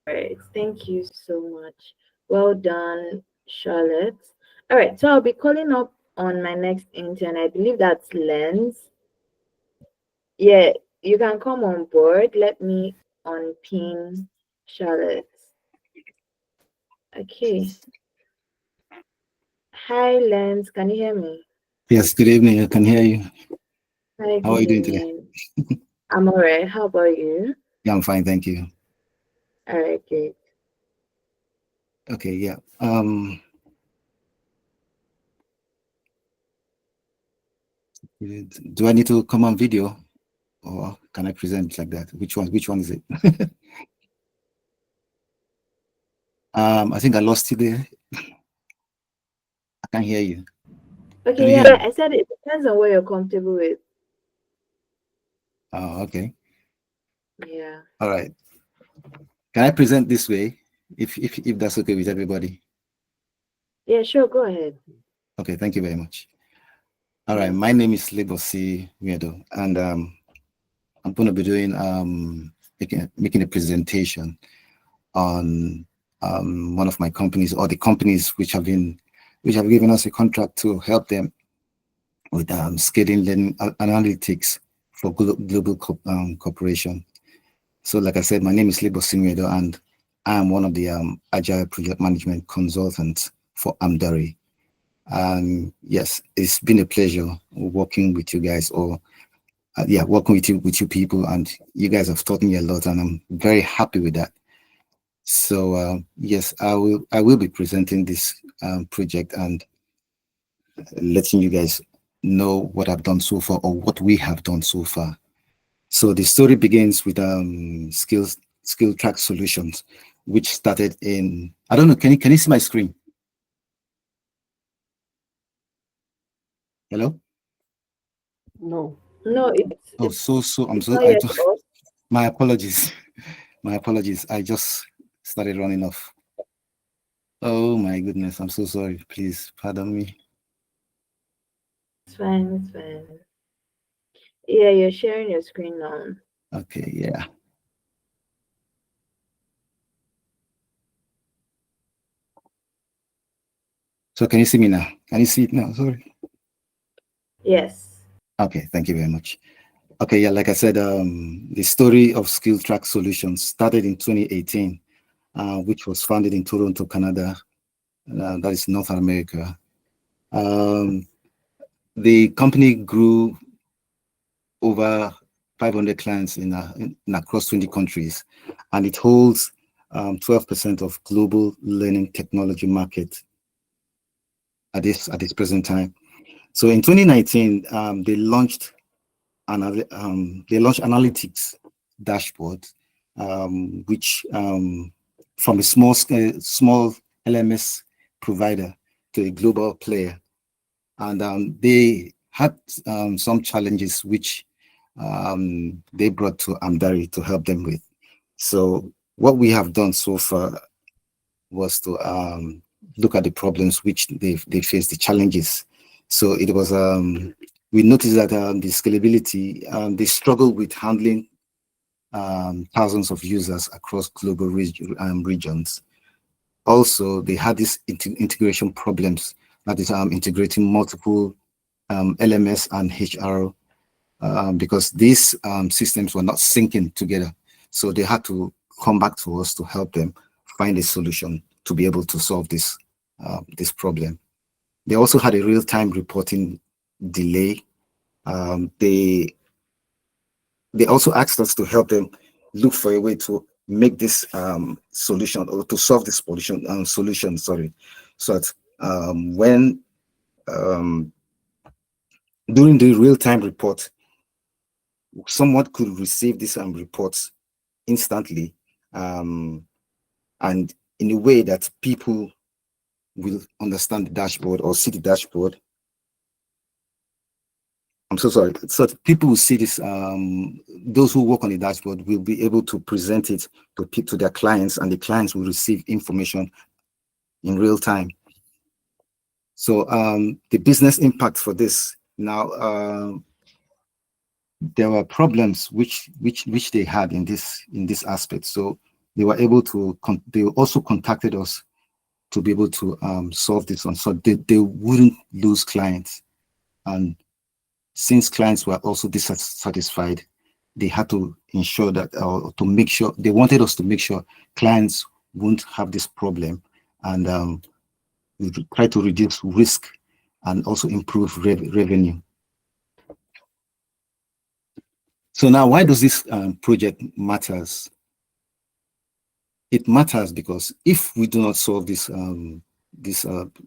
[SPEAKER 1] Right. Thank you so much. Well done, Charlotte. All right. So I'll be calling up on my next intern. I believe that's Lens. Yeah, you can come on board. Let me unpin Charlotte. Okay. Hi, Lens. Can you hear me?
[SPEAKER 4] Yes, good evening. I can hear you.
[SPEAKER 1] Hi,
[SPEAKER 4] How are you doing today?
[SPEAKER 1] today? I'm all right. How about you?
[SPEAKER 4] Yeah, I'm fine, thank you.
[SPEAKER 1] All right, good.
[SPEAKER 4] Okay, yeah. Do I need to come on video, or can I present like that? Which one is it? I think I lost you there. I can't hear you. Can
[SPEAKER 1] Okay,
[SPEAKER 4] you
[SPEAKER 1] yeah,
[SPEAKER 4] hear me?
[SPEAKER 1] I said it depends on what you're comfortable with.
[SPEAKER 4] Oh, okay.
[SPEAKER 1] Yeah.
[SPEAKER 4] All right. Can I present this way, if that's okay with everybody?
[SPEAKER 1] Yeah, sure, go ahead.
[SPEAKER 4] Okay, thank you very much. All right,
[SPEAKER 1] Yeah.
[SPEAKER 4] my name is Lebosi Miedo, and I'm going to be doing making a presentation on one of my companies, or the companies which have given us a contract to help them with scaling learning analytics for global corporation. So, like I said, my name is Lebosi Miedo, and I am one of the agile project management consultants for Amdari. Yes, it's been a pleasure working with you guys, or working with you people, and you guys have taught me a lot, and I'm very happy with that. So yes, I will be presenting this project and letting you guys know what I've done so far, or what we have done so far. So the story begins with skill track solutions, which started in, I don't know, can you see my screen? Hello?
[SPEAKER 3] No.
[SPEAKER 1] No,
[SPEAKER 4] Oh,
[SPEAKER 1] it's not yet off.
[SPEAKER 4] my apologies. My apologies. I just started running off. Oh my goodness. I'm so sorry. Please pardon me.
[SPEAKER 1] It's fine, it's fine. Yeah, you're sharing your screen now.
[SPEAKER 4] Okay, yeah. So can you see me now? Can you see it now? Sorry.
[SPEAKER 1] Yes.
[SPEAKER 4] Okay, thank you very much. Okay, yeah, like I said, the story of Skill Track Solutions started in 2018, which was founded in Toronto, Canada. That is North America. The company grew over 500 clients in across 20 countries, and it holds 12% of global learning technology market at this present time. So in 2019, they launched analytics dashboard, which from a small LMS provider to a global player, and they had some challenges which they brought to Amdari to help them with. So what we have done so far was to look at the problems which they faced, the challenges. So it was we noticed that the scalability, they struggle with handling thousands of users across global regions. Also, they had these integration problems, that is integrating multiple LMS and HR, because these systems were not syncing together. So they had to come back to us to help them find a solution to be able to solve this problem. They also had a real-time reporting delay. They also asked us to help them look for a way to make this solution, or to solve this solution, sorry, so that when during the real-time report, someone could receive this reports instantly, and in a way that people will understand the dashboard or see the dashboard. I'm so sorry. So people will see this, those who work on the dashboard will be able to present it to their clients, and the clients will receive information in real time. So the business impact for this now, there were problems which they had in this aspect. So they were able to they also contacted us to be able to solve this one, so they wouldn't lose clients. And since clients were also dissatisfied, they had to ensure that, to make sure, they wanted us to make sure clients won't have this problem, and we try to reduce risk and also improve revenue. So now, why does this project matters? It matters because if we do not solve these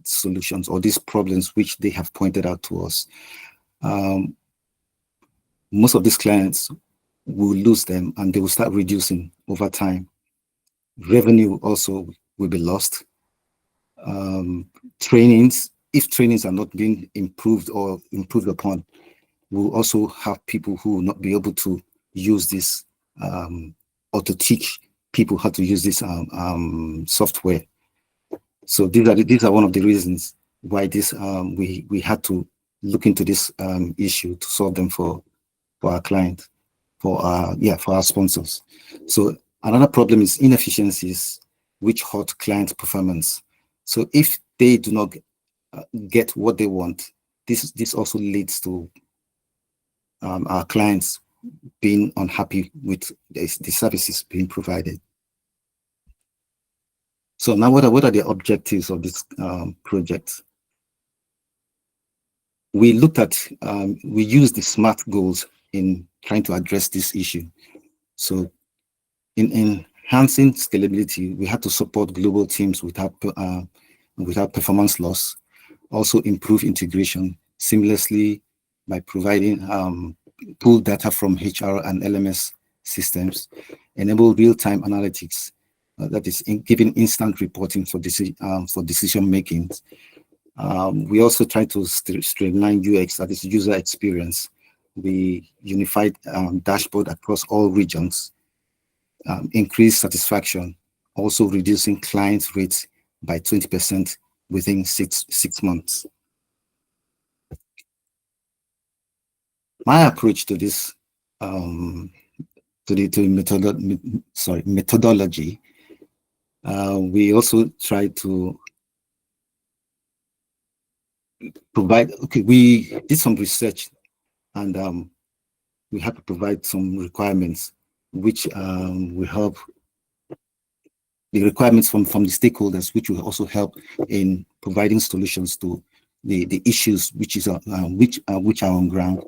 [SPEAKER 4] solutions or these problems which they have pointed out to us, most of these clients will lose them and they will start reducing over time. Revenue also will be lost. Trainings, if trainings are not being improved or improved upon, we'll also have people who will not be able to use this or to teach people how to use this software. So these are one of the reasons why this we had to look into this issue to solve them for our clients, for our sponsors. So another problem is inefficiencies, which hurt client performance. So if they do not get what they want, this also leads to our clients being unhappy with the services being provided. So now, what are the objectives of this project? We looked at, we used the SMART goals in trying to address this issue. So in enhancing scalability, we had to support global teams without performance loss, also improve integration seamlessly by providing pool data from HR and LMS systems, enable real-time analytics, that is giving instant reporting for decision making. We also try to streamline UX, that is user experience. We unified dashboard across all regions, increase satisfaction, also reducing client rates by 20% within six months. My approach to this methodology, we also try to provide, we did some research and we had to provide some requirements which will help, the requirements from the stakeholders, which will also help in providing solutions to the issues which are on ground.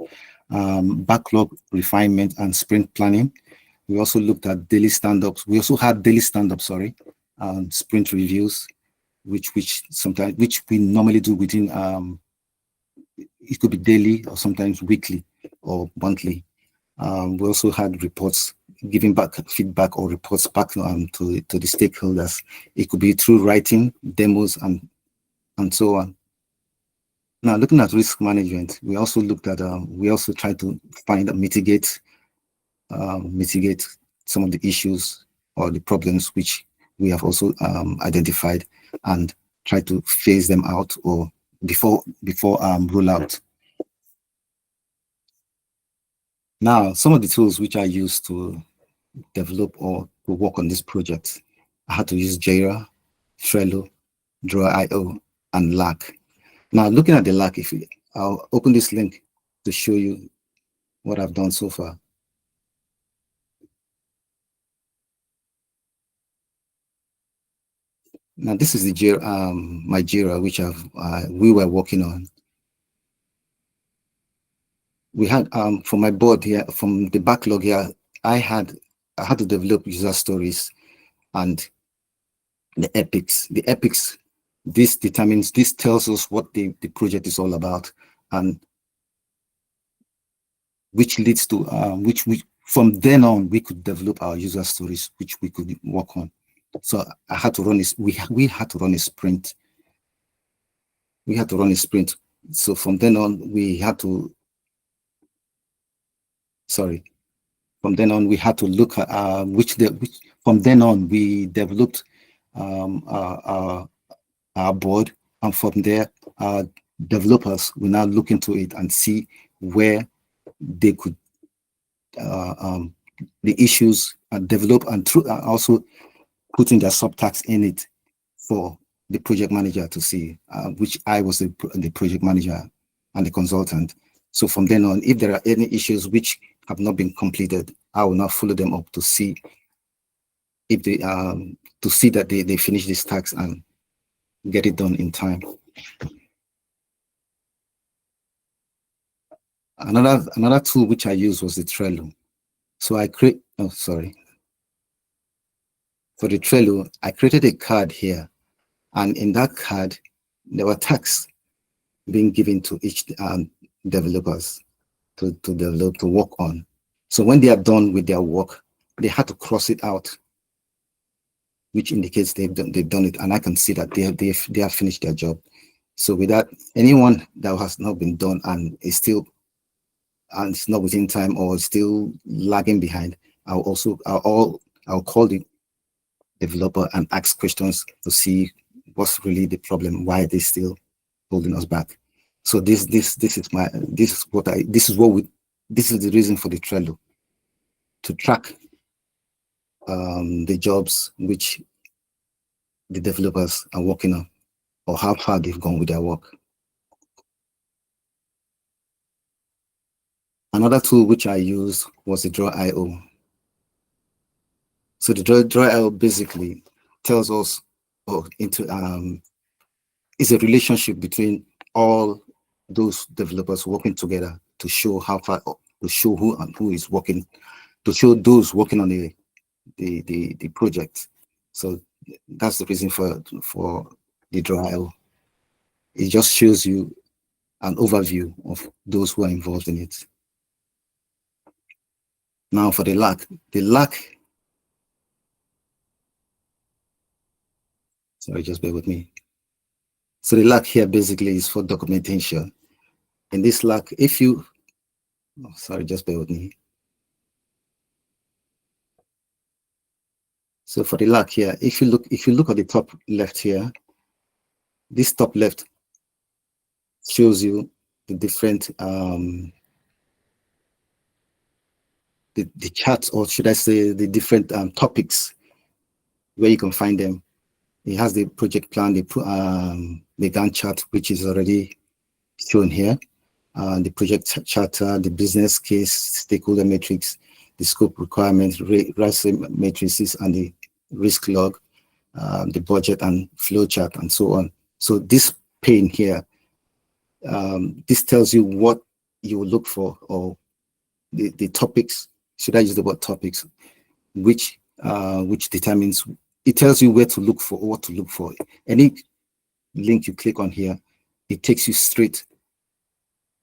[SPEAKER 4] Backlog refinement and sprint planning. We also looked at daily stand-ups. We also had daily stand-ups, sprint reviews, which we normally do within, it could be daily or sometimes weekly or monthly. We also had reports, giving back feedback or reports back to the stakeholders. It could be through writing, demos, and so on. Now, looking at risk management, we also looked at, we also tried to mitigate some of the issues or the problems which we have also identified and try to phase them out or before rollout. Now, some of the tools which I used to develop or to work on this project, I had to use Jira, Trello, Draw.io, and Lack. Now, looking at the Lack, I'll open this link to show you what I've done so far. Now, this is the Jira, my Jira, which we were working on. We had for my board here, from the backlog here, I had to develop user stories and the epics. The epics, this tells us what the project is all about, and which leads to from then on we could develop our user stories, which we could work on. So I had to run this. We had to run a sprint. We had to run a sprint. So from then on, we had to. Sorry. From then on, we had to look at from then on, we developed our board, and from there, our developers will now look into it and see where they could the issues are developed, and also putting their subtasks in it for the project manager to see, which I was the project manager and the consultant. So from then on, if there are any issues which have not been completed, I will now follow them up to see if they that they finish this task and get it done in time. Another tool which I used was the Trello. So for the Trello, I created a card here, and in that card, there were tasks being given to each developers. to develop, to work on. So when they are done with their work, they had to cross it out, which indicates they've done it, and I can see that they have finished their job. So with that, anyone that has not been done and is still and it's not within time or still lagging behind, I'll call the developer and ask questions to see what's really the problem, why they're still holding us back. So this is the reason for the Trello, to track the jobs which the developers are working on or how far they've gone with their work. Another tool which I used was the Draw.io. So the Draw.io basically tells us is a relationship between all those developers working together to show how far, to show who is working, to show those working on the project. So that's the reason for the Draw.io. It just shows you an overview of those who are involved in it. Now for the lack, sorry, just bear with me. So the lack here basically is for documentation. In this lack, sorry, just bear with me. So for the lack here, if you look at the top left here, this top left shows you the different the charts, or should I say the different topics where you can find them. It has the project plan, the Gantt chart, which is already shown here, the project charter, the business case, stakeholder matrix, the scope requirements, risk matrices, and the risk log, the budget and flow chart, and so on. So this pane here, this tells you what you will look for, or the topics. Should I use the word topics? Which determines, it tells you where to look for, or what to look for. Any link you click on here, it takes you straight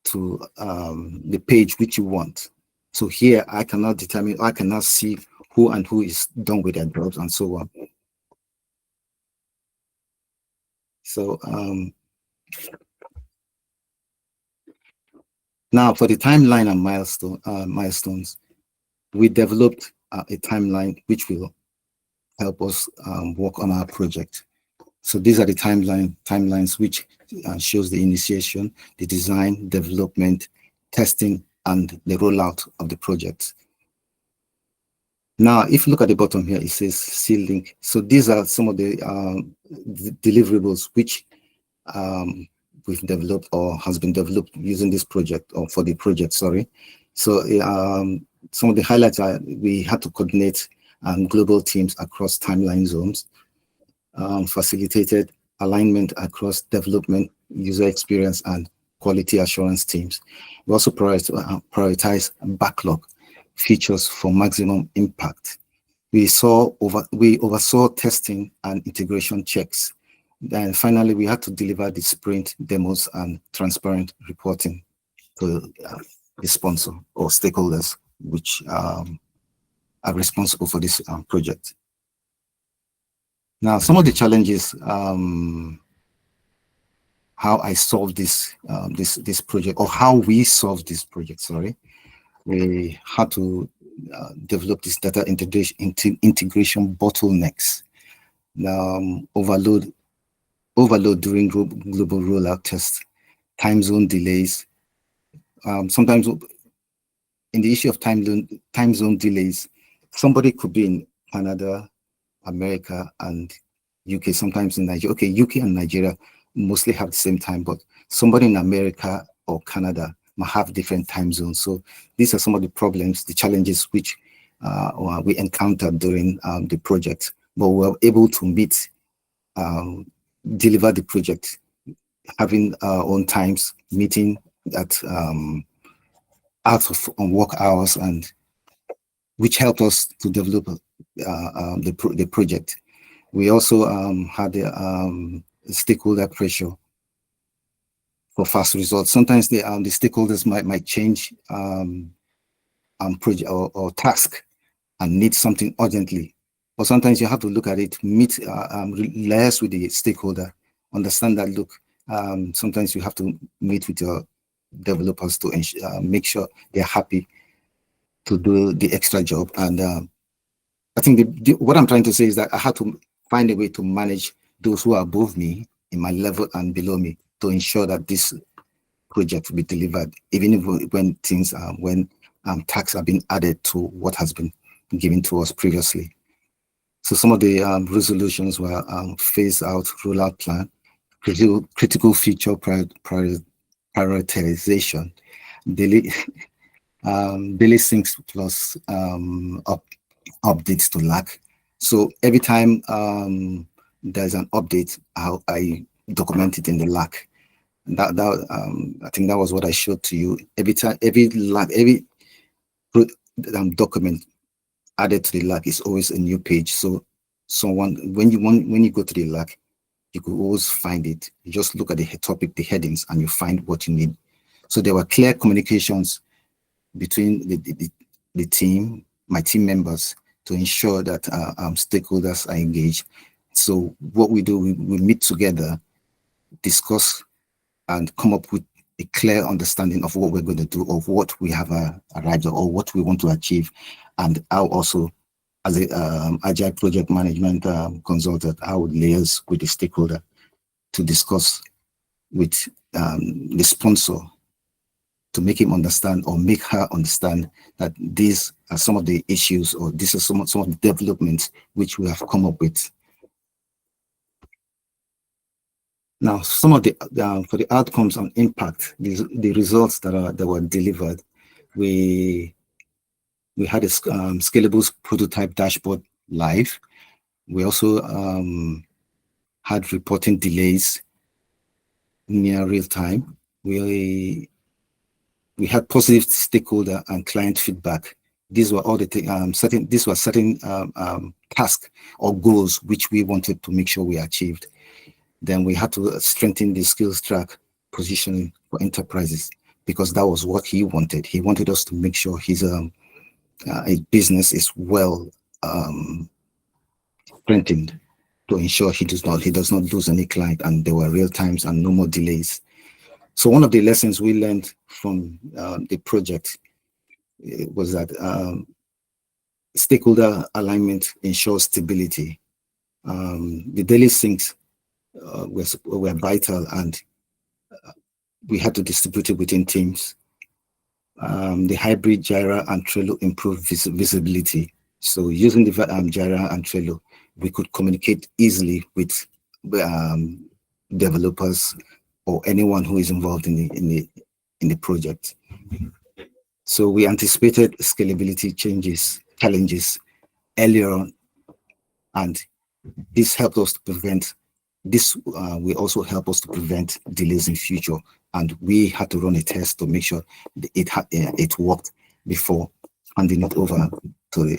[SPEAKER 4] to the page which you want. So here I cannot see who is done with their jobs and so on. So now for the timeline and milestones, we developed a timeline which will help us work on our project. So these are the timelines which shows the initiation, the design, development, testing, and the rollout of the project. Now, if you look at the bottom here, it says see link. So these are some of the deliverables which we've developed or has been developed using this project, or for the project, sorry. So some of the highlights are we had to coordinate global teams across timeline zones, facilitated alignment across development, user experience, and quality assurance teams. We also prioritize backlog features for maximum impact. We oversaw testing and integration checks. Then finally, we had to deliver the sprint demos and transparent reporting to the sponsor or stakeholders which are responsible for this project. Now, some of the challenges, how I solved this project, or how we solved this project, sorry. We had to develop this data integration bottlenecks. Overload during global rollout tests, time zone delays. Sometimes in the issue of time zone delays, somebody could be in Canada, America, and UK, sometimes in Nigeria. Okay, UK and Nigeria mostly have the same time, but somebody in America or Canada might have different time zones. So these are some of the problems, the challenges which we encountered during the project, but we were able to deliver the project, having our own times, meeting at out of work hours, and which helped us to develop the project. We also had the stakeholder pressure for fast results. Sometimes the stakeholders might change project or task and need something urgently. But sometimes you have to look at it, meet, liaise with the stakeholder, understand that, look, sometimes you have to meet with your developers to make sure they're happy to do the extra job. And I think what I'm trying to say is that I had to find a way to manage those who are above me in my level and below me to ensure that this project will be delivered, even if when things when tasks have been added to what has been given to us previously. So some of the resolutions were phase out, rollout plan, critical feature prioritization, daily daily syncs plus updates to lag. So every time there's an update, I document it in the lag. I think that was what I showed to you. Every time, every document added to the lag is always a new page. So when you go to the lag, you could always find it. You just look at the topic, the headings, and you find what you need. So there were clear communications between the team, my team members, to ensure that stakeholders are engaged. So what we do, we meet together, discuss, and come up with a clear understanding of what we're going to do, of what we have arrived at, or what we want to achieve. And I'll also, as a agile project management consultant, I would liaise with the stakeholder to discuss with the sponsor to make him understand or make her understand that these are some of the issues, or these are some of the developments which we have come up with. Now, some of the for the outcomes and impact, the results that were delivered, we had a Scalable prototype dashboard live. We also had reporting delays near real time. We had positive stakeholder and client feedback. These were all the certain tasks or goals which we wanted to make sure we achieved. Then we had to strengthen the skills track positioning for enterprises, because that was what he wanted. He wanted us to make sure his business is well strengthened to ensure he does not lose any client, and there were real times and no more delays. So one of the lessons we learned from the project was that stakeholder alignment ensures stability. The daily syncs were vital, and we had to distribute it within teams. The hybrid Jira and Trello improved visibility. So using the Jira and Trello, we could communicate easily with developers or anyone who is involved in the project. So we anticipated scalability challenges earlier on, and this helped us to prevent this. Will also help us to prevent delays in future. And we had to run a test to make sure it worked before handing it over to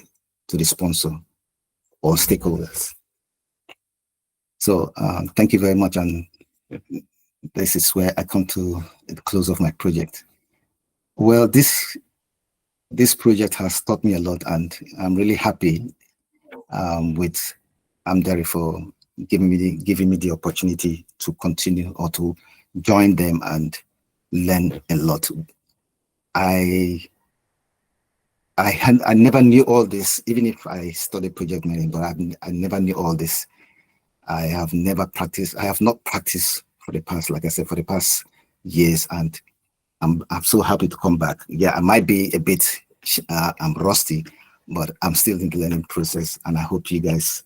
[SPEAKER 4] the sponsor or stakeholders. So thank you very much, and this is where I come to the close of my project. Well, this project has taught me a lot, and I'm really happy with Amdari for giving me the opportunity to continue or to join them and learn a lot. I never knew all this, even if I studied project management, but I never knew all this. I have not practiced for the past, like I said, for the past years, and I'm so happy to come back. Yeah, I might be a bit I'm rusty, but I'm still in the learning process, and I hope you guys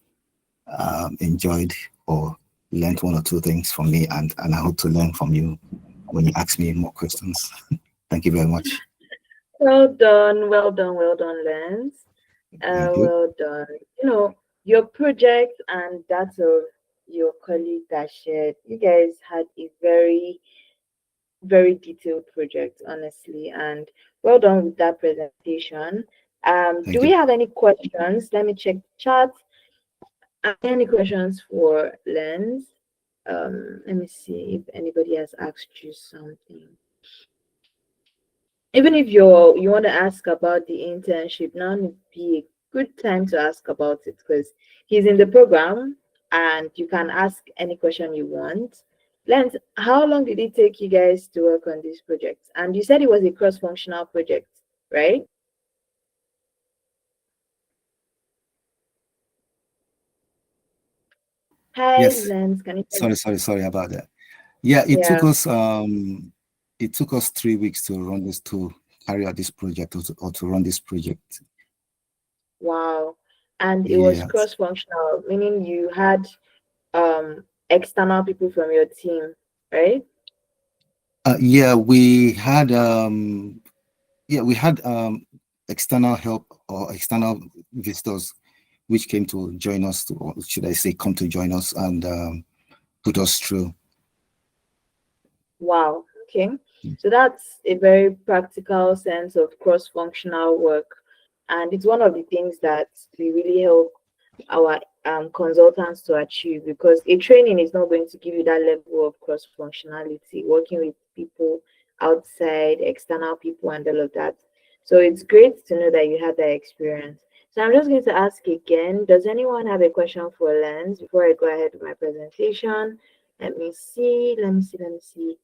[SPEAKER 4] enjoyed or learned one or two things from me, and I hope to learn from you when you ask me more questions. Thank you very much.
[SPEAKER 1] Well done, Lens.
[SPEAKER 4] Thank you.
[SPEAKER 1] Well done. You know, your project and that of your colleague that shared, you guys had a very, very detailed project, honestly, and well done with that presentation. Do we
[SPEAKER 4] You.
[SPEAKER 1] have any questions? Let me check the chat. Any questions for Lens? Let me see if anybody has asked you something. Even if you want to ask about the internship, now would be a good time to ask about it because he's in the program and you can ask any question you want. Lance, how long did it take you guys to work on this project? And you said it was a cross-functional project, right? Hi,
[SPEAKER 4] Yes.
[SPEAKER 1] Lance, can you hear me?
[SPEAKER 4] Sorry about that. Yeah,
[SPEAKER 1] Yeah,
[SPEAKER 4] it took us 3 weeks to run this to carry out this project or to run this project.
[SPEAKER 1] wow. And it was
[SPEAKER 4] Yes.
[SPEAKER 1] cross-functional, meaning you had external people from your team, right?
[SPEAKER 4] Yeah, we had external help or external visitors which came to join us to, or should I say come to join us and put us through.
[SPEAKER 1] Wow. Okay. So that's a very practical sense of cross-functional work. And it's one of the things that we really help our consultants to achieve because a training is not going to give you that level of cross-functionality, working with people outside, external people, and all of that. So it's great to know that you had that experience. So I'm just going to ask again, does anyone have a question for Lens before I go ahead with my presentation? Let me see, let me see.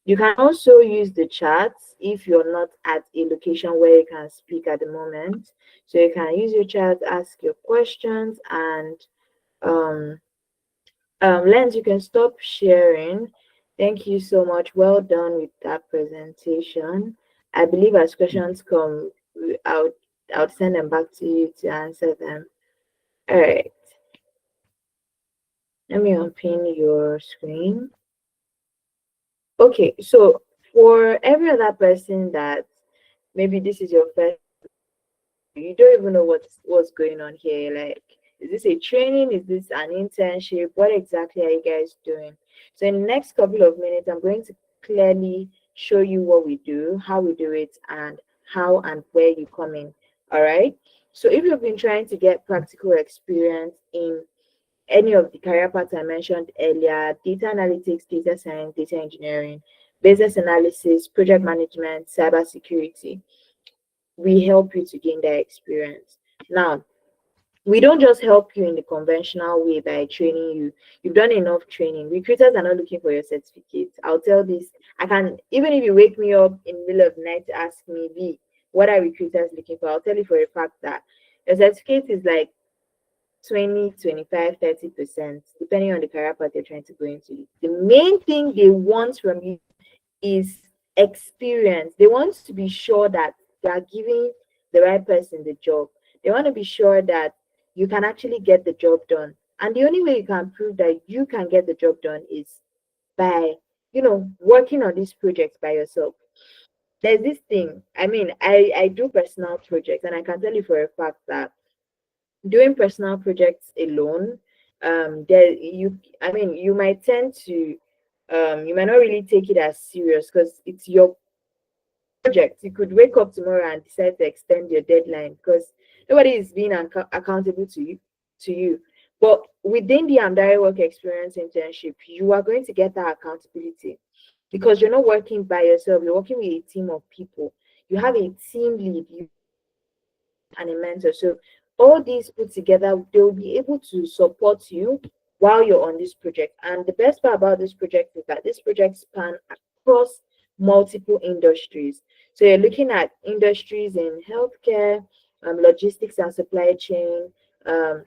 [SPEAKER 1] You can also use the chat if you're not at a location where you can speak at the moment. So you can use your chat, ask your questions, and um, Lens, you can stop sharing. Thank you so much. Well done with that presentation. I believe as questions come, I'll send them back to you to answer them. All right. Let me unpin your screen. Okay, so for every other person that maybe this is your first, you don't even know what's going on here. Like, is this a training? Is this an internship? What exactly are you guys doing? So in the next couple of minutes, I'm going to clearly show you what we do, how we do it, and how and where you come in. All right. So if you've been trying to get practical experience in any of the career paths I mentioned earlier, data analytics, data science, data engineering, business analysis, project management, cybersecurity, we help you to gain that experience. Now, we don't just help you in the conventional way by training you. You've done enough training. Recruiters are not looking for your certificate. I'll tell this. I can, even if you wake me up in the middle of the night to ask me, B, what are recruiters looking for? I'll tell you for a fact that your certificate is like 20, 25, 30%, depending on the career path you're trying to go into. The main thing they want from you is experience. They want to be sure that they are giving the right person the job. They want to be sure that you can actually get the job done. And the only way you can prove that you can get the job done is by, working on these projects by yourself. There's this thing. I mean, I do personal projects, and I can tell you for a fact that doing personal projects alone, there you I mean you might tend to you might not really take it as serious because it's your project. You could wake up tomorrow and decide to extend your deadline because nobody is being accountable to you. But within the Amdari work experience internship, you are going to get that accountability because you're not working by yourself, you're working with a team of people. You have a team lead, you and a mentor. So all these put together, they'll be able to support you while you're on this project. And the best part about this project is that this project span across multiple industries. So you're looking at industries in healthcare, logistics and supply chain, um,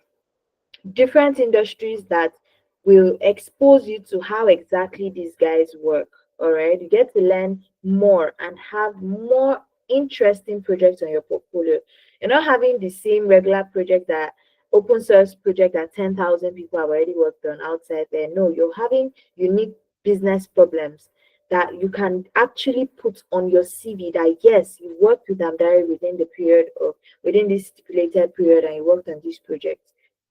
[SPEAKER 1] different industries that will expose you to how exactly these guys work. All right, you get to learn more and have more interesting projects on your portfolio. You're not having the same regular project that open source project that 10,000 people have already worked on outside there. No, you're having unique business problems that you can actually put on your CV that yes, you worked with Amdari within the period of within this stipulated period and you worked on this project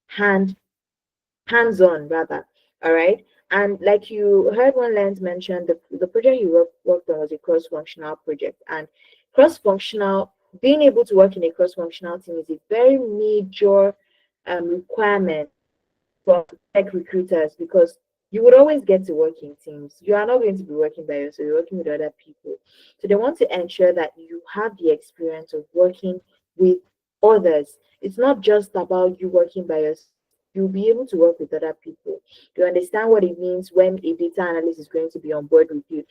[SPEAKER 1] hand hands-on rather. All right. And like you heard one Lens mention, the project you worked on was a cross-functional project. And cross-functional, being able to work in a cross-functional team is a very major requirement from tech recruiters because You would always get to work in teams. You are not going to be working by yourself, you're working with other people. So they want to ensure that you have the experience of working with others. It's not just about you working by yourself. You'll be able to work with other people. You understand what it means when a data analyst is going to be on board with you.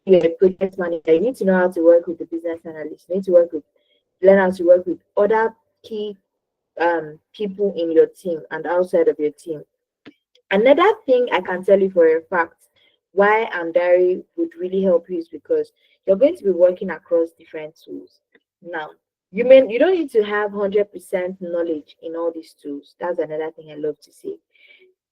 [SPEAKER 1] You're a project manager. You need to know how to work with the business analyst. You need to learn how to work with other key people in your team and outside of your team. Another thing I can tell you for a fact why Amdari would really help you is because you're going to be working across different tools. Now, you don't need to have 100% knowledge in all these tools. That's another thing I love to say.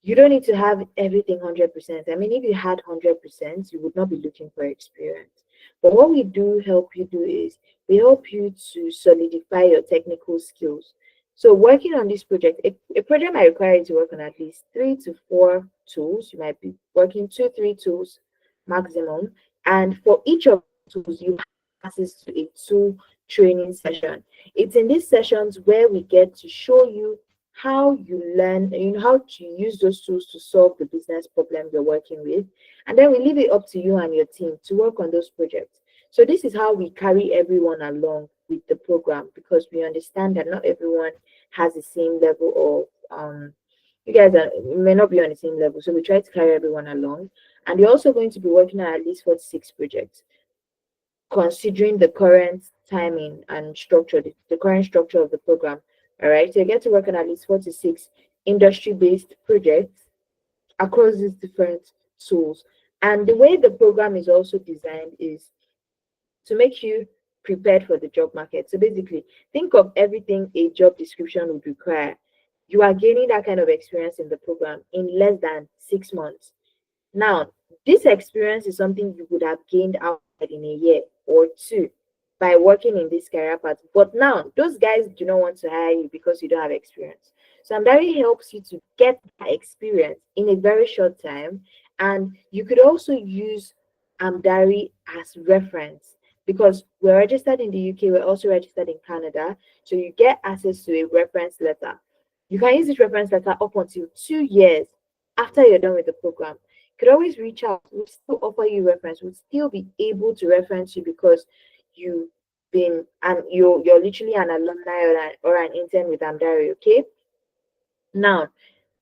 [SPEAKER 1] You don't need to have everything 100%. I mean, if you had 100%, you would not be looking for experience. But what we do help you do is we help you to solidify your technical skills. So working on this project, a project might require you to work on at least 3 to 4 tools. You might be working 2, 3 tools maximum. And for each of the tools, you have access to a tool training session. It's in these sessions where we get to show you how you learn, how to use those tools to solve the business problem you're working with. And then we leave it up to you and your team to work on those projects. So this is how we carry everyone along with the program, because we understand that not everyone has the same level of you guys may not be on the same level. So we try to carry everyone along. And you're also going to be working on at least 46 projects, considering the current timing and structure, the current structure of the program. All right, so you get to work on at least 46 industry-based projects across these different tools. And the way the program is also designed is to make you prepared for the job market. So basically, think of everything a job description would require. You are gaining that kind of experience in the program in less than 6 months. Now, this experience is something you would have gained outside in a year or two by working in this career path. But now, those guys do not want to hire you because you don't have experience. So Amdari helps you to get that experience in a very short time. And you could also use Amdari as reference because we're registered in the UK, we're also registered in Canada. So you get access to a reference letter. You can use this reference letter up until 2 years after you're done with the program. You could always reach out. We'll still offer you reference. We'll still be able to reference you because you've been and you're literally an alumni or an intern with Amdari, okay? Now,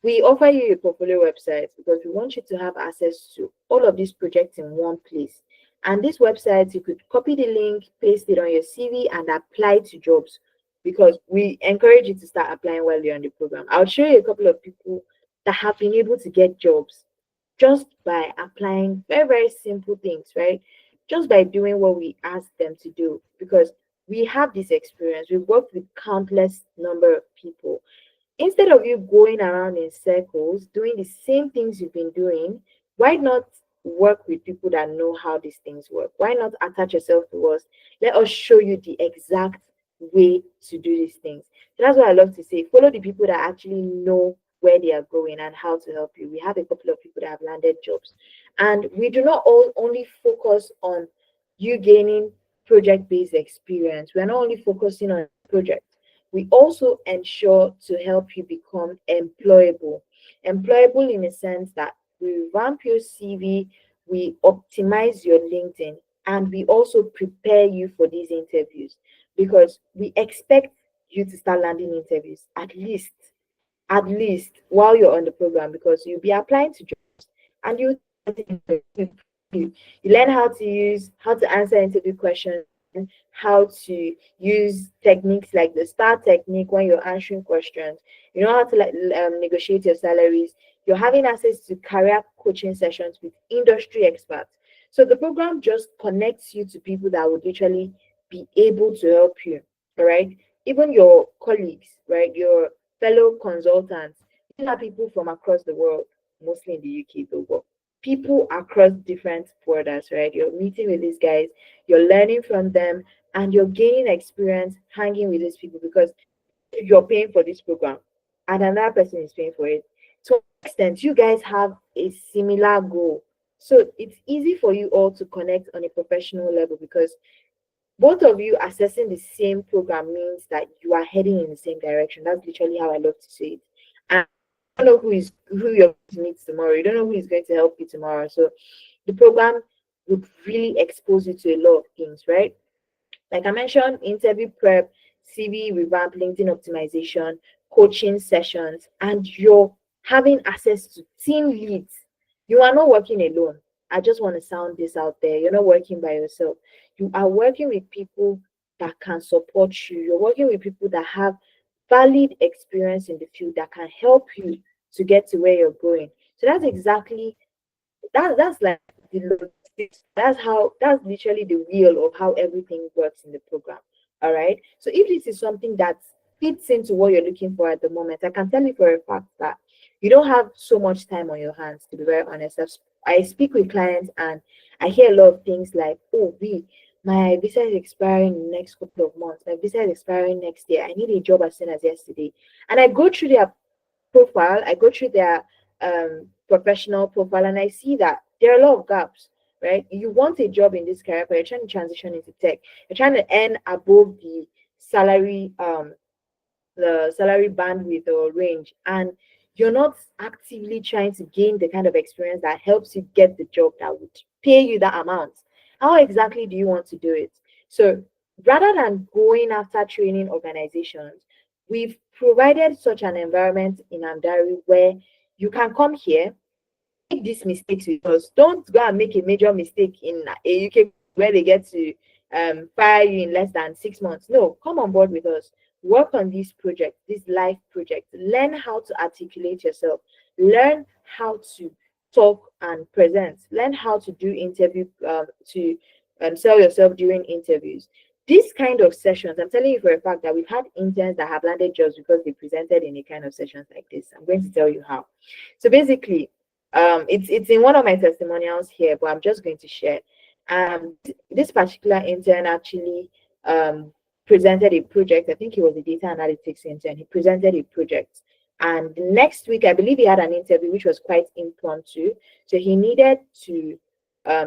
[SPEAKER 1] we offer you a portfolio website because we want you to have access to all of these projects in one place. And this website, you could copy the link, paste it on your CV, and apply to jobs because we encourage you to start applying while you're on the program. I'll show you a couple of people that have been able to get jobs just by applying very, very simple things, right? Just by doing what we ask them to do because we have this experience. We've worked with countless number of people. Instead of you going around in circles doing the same things you've been doing, why not work with people that know how these things work? Why not attach yourself to us? Let us show you the exact way to do these things. So that's what I love to say. Follow the people that actually know where they are going and how to help you. We have a couple of people that have landed jobs. And we do not only focus on you gaining project-based experience. We're not only focusing on projects. We also ensure to help you become employable. Employable in a sense that we revamp your CV, we optimize your LinkedIn, and we also prepare you for these interviews because we expect you to start landing interviews at least while you're on the program because you'll be applying to jobs and you learn how to answer interview questions, how to use techniques like the star technique when you're answering questions. You know how to negotiate your salaries. You're having access to career coaching sessions with industry experts. So the program just connects you to people that would literally be able to help you. All right, even your colleagues, right, your fellow consultants. These are people from across the world, mostly in the UK though, but people across different borders, right? You're meeting with these guys, you're learning from them, and you're gaining experience hanging with these people because you're paying for this program and another person is paying for it. To an extent, you guys have a similar goal. So it's easy for you all to connect on a professional level because both of you accessing the same program means that you are heading in the same direction. That's literally how I love to say it. And don't know who you're going to meet tomorrow. You don't know who is going to help you tomorrow. So the program would really expose you to a lot of things, right? Like I mentioned, interview prep, CV revamp, LinkedIn optimization, coaching sessions, and you're having access to team leads. You are not working alone. I just want to sound this out there. You're not working by yourself. You are working with people that can support you. You're working with people that have valid experience in the field that can help you to get to where you're going. So that's exactly that's like the logistics. That's literally the wheel of how everything works in the program. All right. So if this is something that fits into what you're looking for at the moment, I can tell you for a fact that you don't have so much time on your hands, to be very honest. I speak with clients and I hear a lot of things like, oh, my visa is expiring in the next couple of months. My visa is expiring next year. I need a job as soon as yesterday. And I go through their profile, I go through their professional profile, and I see that there are a lot of gaps, right? You want a job in this career, but you're trying to transition into tech. You're trying to earn above salary, the salary bandwidth or range, and you're not actively trying to gain the kind of experience that helps you get the job that would pay you that amount. How exactly do you want to do it? So rather than going after training organizations, we've provided such an environment in Andari where you can come here, make these mistakes with us. Don't go and make a major mistake in a UK where they get to fire you in less than 6 months. No, come on board with us. Work on this project, this life project. Learn how to articulate yourself. Learn how to talk and present. Learn how to do interview to sell yourself during interviews. This kind of sessions, I'm telling you for a fact that we've had interns that have landed jobs because they presented in a kind of sessions like this. I'm going to tell you how. So basically, it's in one of my testimonials here, but I'm just going to share. This particular intern actually presented a project. I think he was a data analytics intern. He presented a project, and the next week I believe he had an interview which was quite impromptu. So he needed to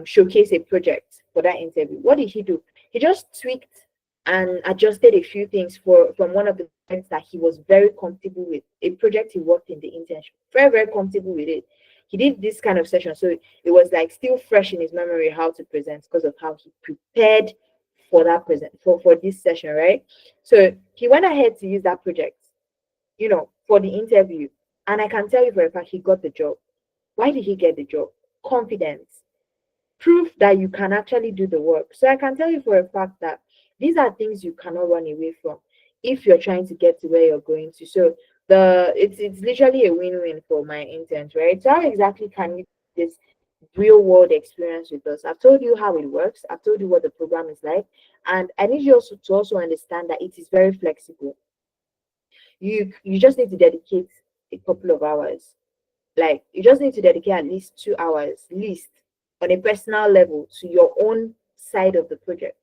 [SPEAKER 1] showcase a project for that interview. What did he do? He just tweaked and adjusted a few things from one of the projects that he was very comfortable with, a project he worked in the internship, very comfortable with it. He did this kind of session, so it was like still fresh in his memory how to present because of how he prepared for that for this session, right? So he went ahead to use that project, for the interview, and I can tell you for a fact he got the job. Why did he get the job? Confidence, proof that you can actually do the work. So I can tell you for a fact that these are things you cannot run away from if you're trying to get to where you're going to. So it's literally a win-win for my interns, right? So how exactly can you do this real world experience with us? I've told you how it works. I've told you what the program is like, and I need you also to also understand that it is very flexible. You just need to dedicate a couple of hours. Like you just need to dedicate at least 2 hours, least, on a personal level to your own side of the project.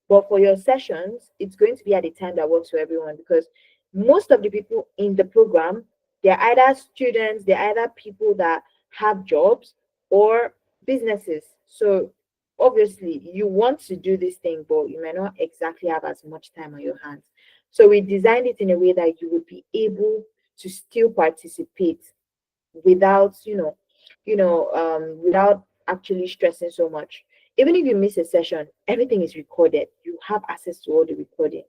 [SPEAKER 1] But for your sessions, it's going to be at a time that works for everyone because most of the people in the program, they're either students, they're either people that have jobs or businesses. So obviously you want to do this thing, but you may not exactly have as much time on your hands. So we designed it in a way that you would be able to still participate without without actually stressing so much. Even if you miss a session, everything is recorded. You have access to all the recordings.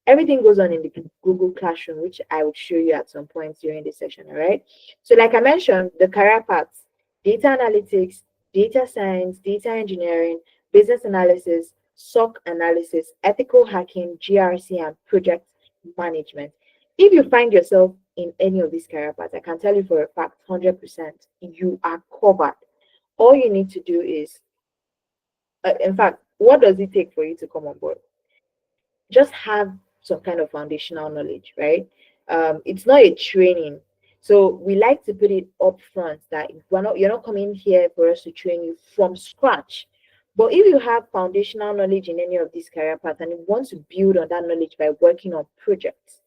[SPEAKER 1] Everything goes on in the Google Classroom, which I will show you at some point during the session. All right, so like I mentioned, the career paths: data analytics, data science, data engineering, business analysis, SOC analysis, ethical hacking, GRC, and project management. If you find yourself in any of these career paths, I can tell you for a fact, 100%, you are covered. All you need to do is, in fact, what does it take for you to come on board? Just have some kind of foundational knowledge, right? It's not a training. So we like to put it up front that you're not coming here for us to train you from scratch. But if you have foundational knowledge in any of these career paths and you want to build on that knowledge by working on projects,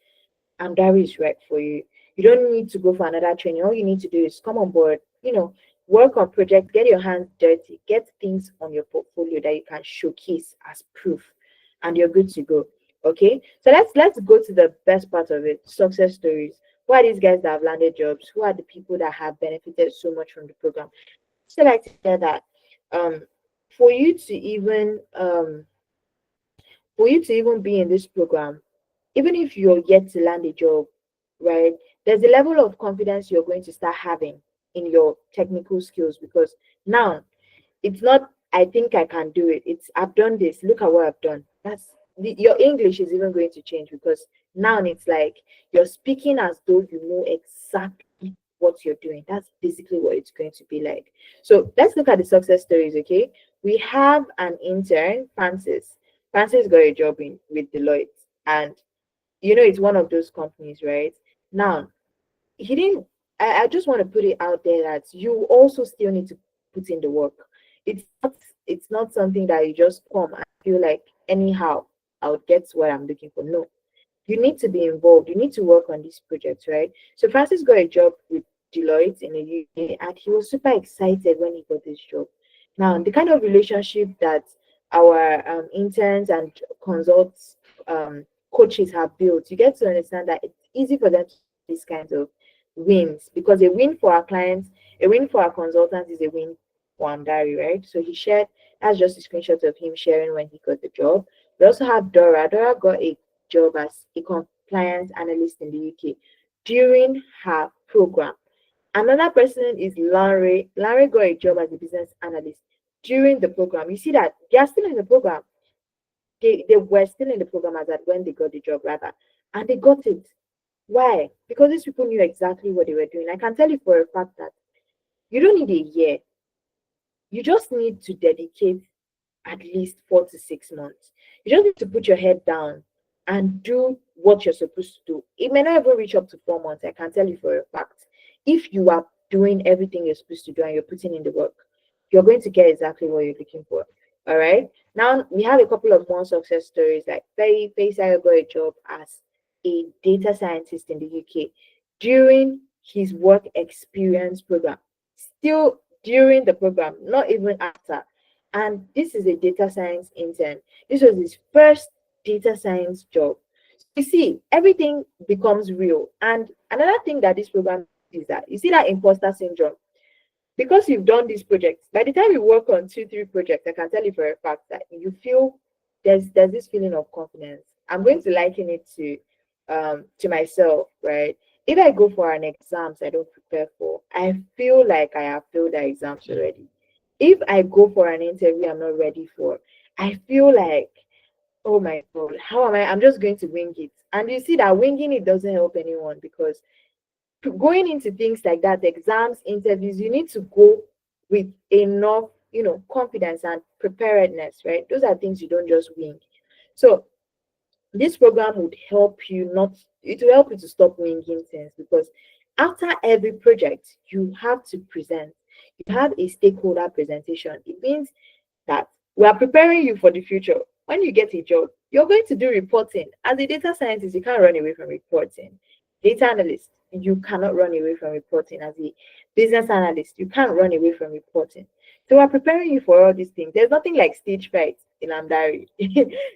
[SPEAKER 1] and that is right for you. You don't need to go for another training. All you need to do is come on board, work on projects, get your hands dirty, get things on your portfolio that you can showcase as proof, and you're good to go. Okay, so let's go to the best part of it: success stories. Who are these guys that have landed jobs? Who are the people that have benefited so much from the program? So like to share that um for you to even be in this program, even if you're yet to land a job, right? There's a level of confidence you're going to start having in your technical skills, because now it's not I think I can do it. It's I've done this. Look at what I've done. Your English is even going to change, because now it's like you're speaking as though you know exactly what you're doing. That's basically what it's going to be like. So let's look at the success stories, okay? We have an intern, Francis. Francis got a job in with Deloitte, and it's one of those companies, right? Now, he didn't I just want to put it out there that you also still need to put in the work. It's not something that you just come and feel like anyhow I'll get what I'm looking for. No, you need to be involved. You need to work on this project, right? So Francis got a job with Deloitte in the UK, and he was super excited when he got this job. Now, the kind of relationship that our interns and consults coaches have built, you get to understand that it's easy for them to do these kinds of wins, because a win for our clients, a win for our consultants is a win for Amdari, right? So he shared, that's just a screenshot of him sharing when he got the job. We also have Dora. Dora got a job as a compliance analyst in the UK during her program. Another person is Larry. Larry got a job as a business analyst during the program. You see that they are still in the program. They were still in the program as at when they got the job, rather, and they got it. Why? Because these people knew exactly what they were doing. I can tell you for a fact that you don't need a year. You just need to dedicate at least 4 to 6 months. You just need to put your head down and do what you're supposed to do. It may not even reach up to 4 months. I can tell you for a fact. If you are doing everything you're supposed to do and you're putting in the work, you're going to get exactly what you're looking for. All right. Now we have a couple of more success stories. Like Faisal got a job as a data scientist in the UK during his work experience program. Still during the program, not even after. And this is a data science intern. This was his first data science job. You see, everything becomes real. And another thing that this program is that you see that imposter syndrome. Because you've done these projects, by the time you work on 2, 3 projects, I can tell you for a fact that you feel there's this feeling of confidence. I'm going to liken it to myself, right? If I go for an exams I don't prepare for, I feel like I have failed the exams already. If I go for an interview I'm not ready for, I feel like, oh my God, how am I? I'm just going to wing it. And you see that winging it doesn't help anyone, because going into things like that, exams, interviews, you need to go with enough, confidence and preparedness, right? Those are things you don't just wing. So this program would help you not, it will help you to stop winging things, because after every project, you have to present. You have a stakeholder presentation. It means that we are preparing you for the future. When you get a job, you're going to do reporting. As a data scientist, you can't run away from reporting. Data analyst, you cannot run away from reporting. As a business analyst, you can't run away from reporting. So we're preparing you for all these things. There's nothing like stage fright in Amdari.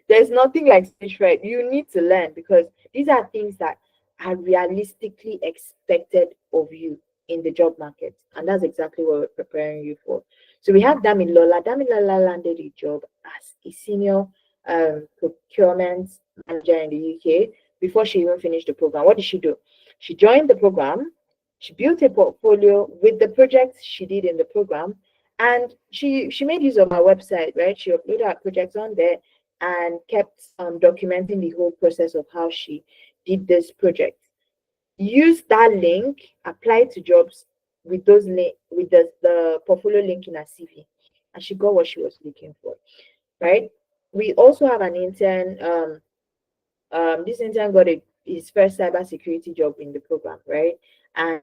[SPEAKER 1] There's nothing like stage fright. You need to learn, because these are things that are realistically expected of you in the job market. And that's exactly what we're preparing you for. So we have Damilola. Damilola landed a job as a senior procurement manager in the UK before she even finished the program. What did she do? She joined the program. She built a portfolio with the projects she did in the program, and she made use of our website, right? She uploaded her projects on there and kept documenting the whole process of how she did this project. Use that link, apply to jobs with those with the portfolio link in her CV, and she got what she was looking for, right? We also have an intern. This intern got his first cybersecurity job in the program, right? And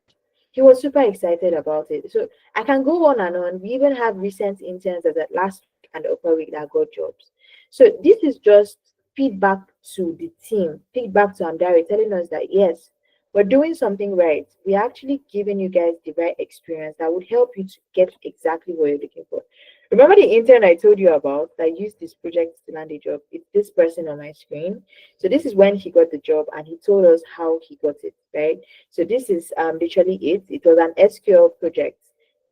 [SPEAKER 1] he was super excited about it. So I can go on and on. We even have recent interns that last week and the upper week that got jobs. So this is just feedback to the team, feedback to Amdari, telling us that yes, we're doing something right. We're actually giving you guys the right experience that would help you to get exactly what you're looking for. Remember the intern I told you about that used this project to land a job? It's this person on my screen. So this is when he got the job and he told us how he got it, right? So this is literally it. It was an SQL project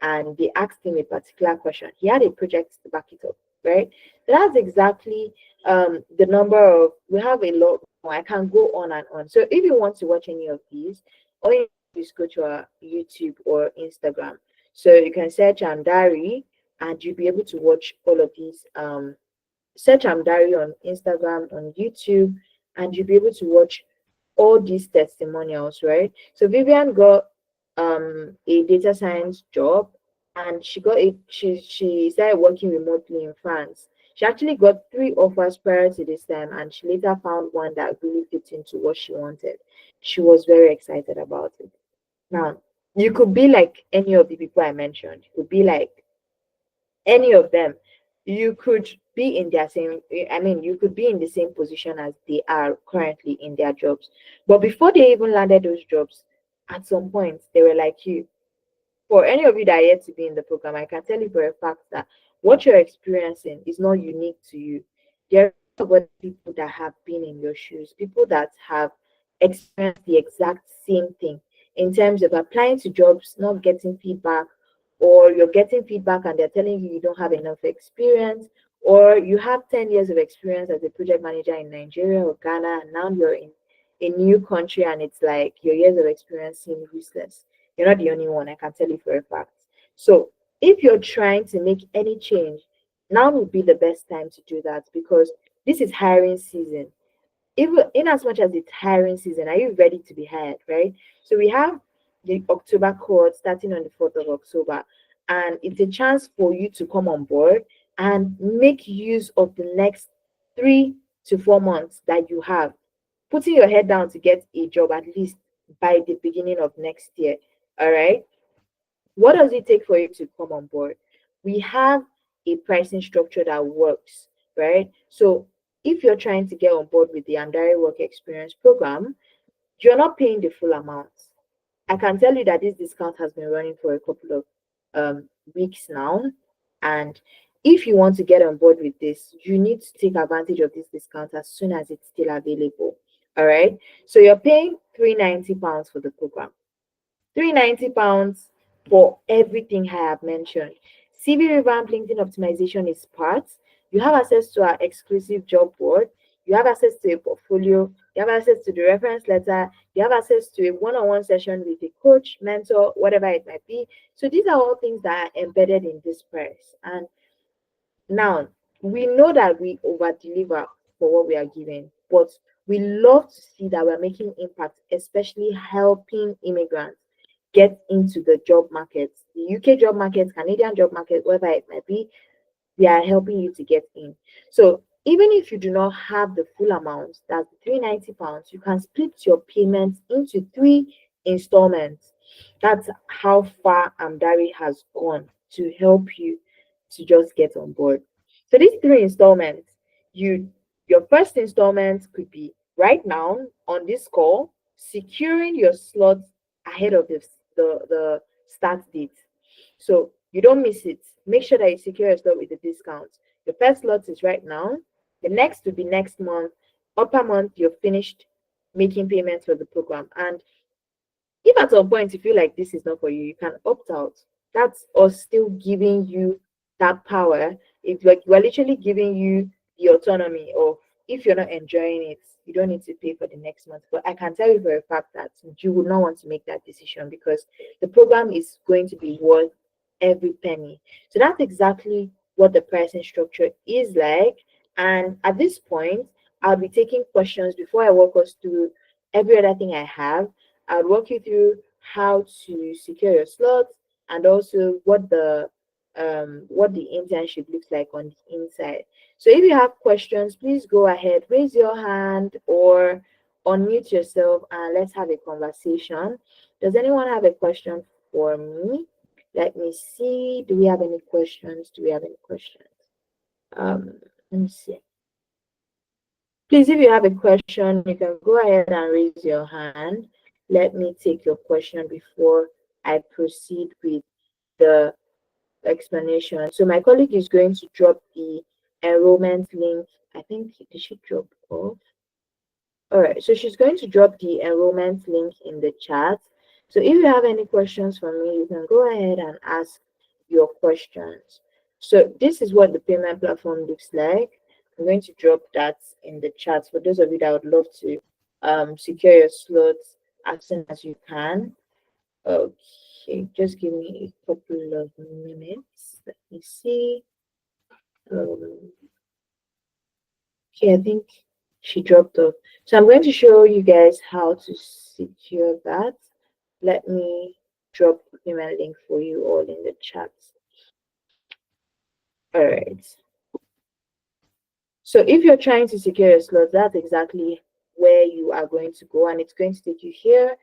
[SPEAKER 1] and they asked him a particular question. He had a project to back it up, right? So that's exactly the number of, we have a lot more. I can go on and on. So if you want to watch any of these, all you do is go to our YouTube or Instagram. So you can search Amdari and you'll be able to watch all of these. Search Amdari on Instagram, on YouTube, and you'll be able to watch all these testimonials, right? So Vivian got a data science job and she started working remotely in France. She actually got 3 offers prior to this time and she later found one that really fit into what she wanted. She was very excited about it. Now, you could be like any of the people I mentioned. You could be like any of them. You could be in their same, I mean, you could be in the same position as they are currently in their jobs. But before they even landed those jobs, at some point, they were like you. For any of you that are yet to be in the program, I can tell you for a fact that what you're experiencing is not unique to you. There are other people that have been in your shoes, people that have experienced the exact same thing in terms of applying to jobs, not getting feedback, or you're getting feedback and they're telling you you don't have enough experience, or you have 10 years of experience as a project manager in Nigeria or Ghana, and now you're in a new country and it's like your years of experience seem useless. You're not the only one, I can tell you for a fact. So if you're trying to make any change, now would be the best time to do that because this is hiring season. Even in as much as it's hiring season, are you ready to be hired, right? So we have the October cohort starting on the 4th of October, and it's a chance for you to come on board and make use of the next 3 to 4 months that you have, putting your head down to get a job at least by the beginning of next year. All right. What does it take for you to come on board? We have a pricing structure that works, right? So if you're trying to get on board with the Andari Work Experience program, you're not paying the full amount. I can tell you that this discount has been running for a couple of weeks now. And if you want to get on board with this, you need to take advantage of this discount as soon as it's still available. All right. So you're paying £390 for the program. £390 for everything I have mentioned. CV revamp, LinkedIn optimization is part. You have access to our exclusive job board. You have access to a portfolio. You have access to the reference letter. You have access to a one-on-one session with a coach, mentor, whatever it might be. So these are all things that are embedded in this price. And now we know that we over deliver for what we are giving, but we love to see that we're making impact, especially helping immigrants get into the job market, the UK job market, Canadian job market, whatever it might be. We are helping you to get in. So even if you do not have the full amount, that's £390, you can split your payments into 3 installments. That's how far Amdari has gone to help you to just get on board. So these 3 installments, your first installment could be right now on this call, securing your slots ahead of the start date. So you don't miss it. Make sure that you secure your slot with the discount. The first slot is right now. The next will be next month. Upper month, you're finished making payments for the program. And if at some point you feel like this is not for you, you can opt out. That's us still giving you that power. It's like we're literally giving you the autonomy of if you're not enjoying it, you don't need to pay for the next month. But I can tell you for a fact that you would not want to make that decision because the program is going to be worth every penny. So that's exactly what the pricing structure is like. And at this point, I'll be taking questions before I walk us through every other thing I have. I'll walk you through how to secure your slots and also what the internship looks like on the inside. So if you have questions, please go ahead, raise your hand or unmute yourself and let's have a conversation. Does anyone have a question for me? Let me see. Do we have any questions? Let me see. Please, if you have a question, you can go ahead and raise your hand. Let me take your question before I proceed with the explanation. So my colleague is going to drop the enrollment link. I think, did she drop off? All right, so she's going to drop the enrollment link in the chat. So if you have any questions for me, you can go ahead and ask your questions. So this is what the payment platform looks like. I'm going to drop that in the chat for those of you that would love to secure your slots as soon as you can. Okay, just give me a couple of minutes. Let me see. Okay, I think she dropped off. So I'm going to show you guys how to secure that. Let me drop the payment link for you all in the chat. All right. So if you're trying to secure your slot, that's exactly where you are going to go, and it's going to take you here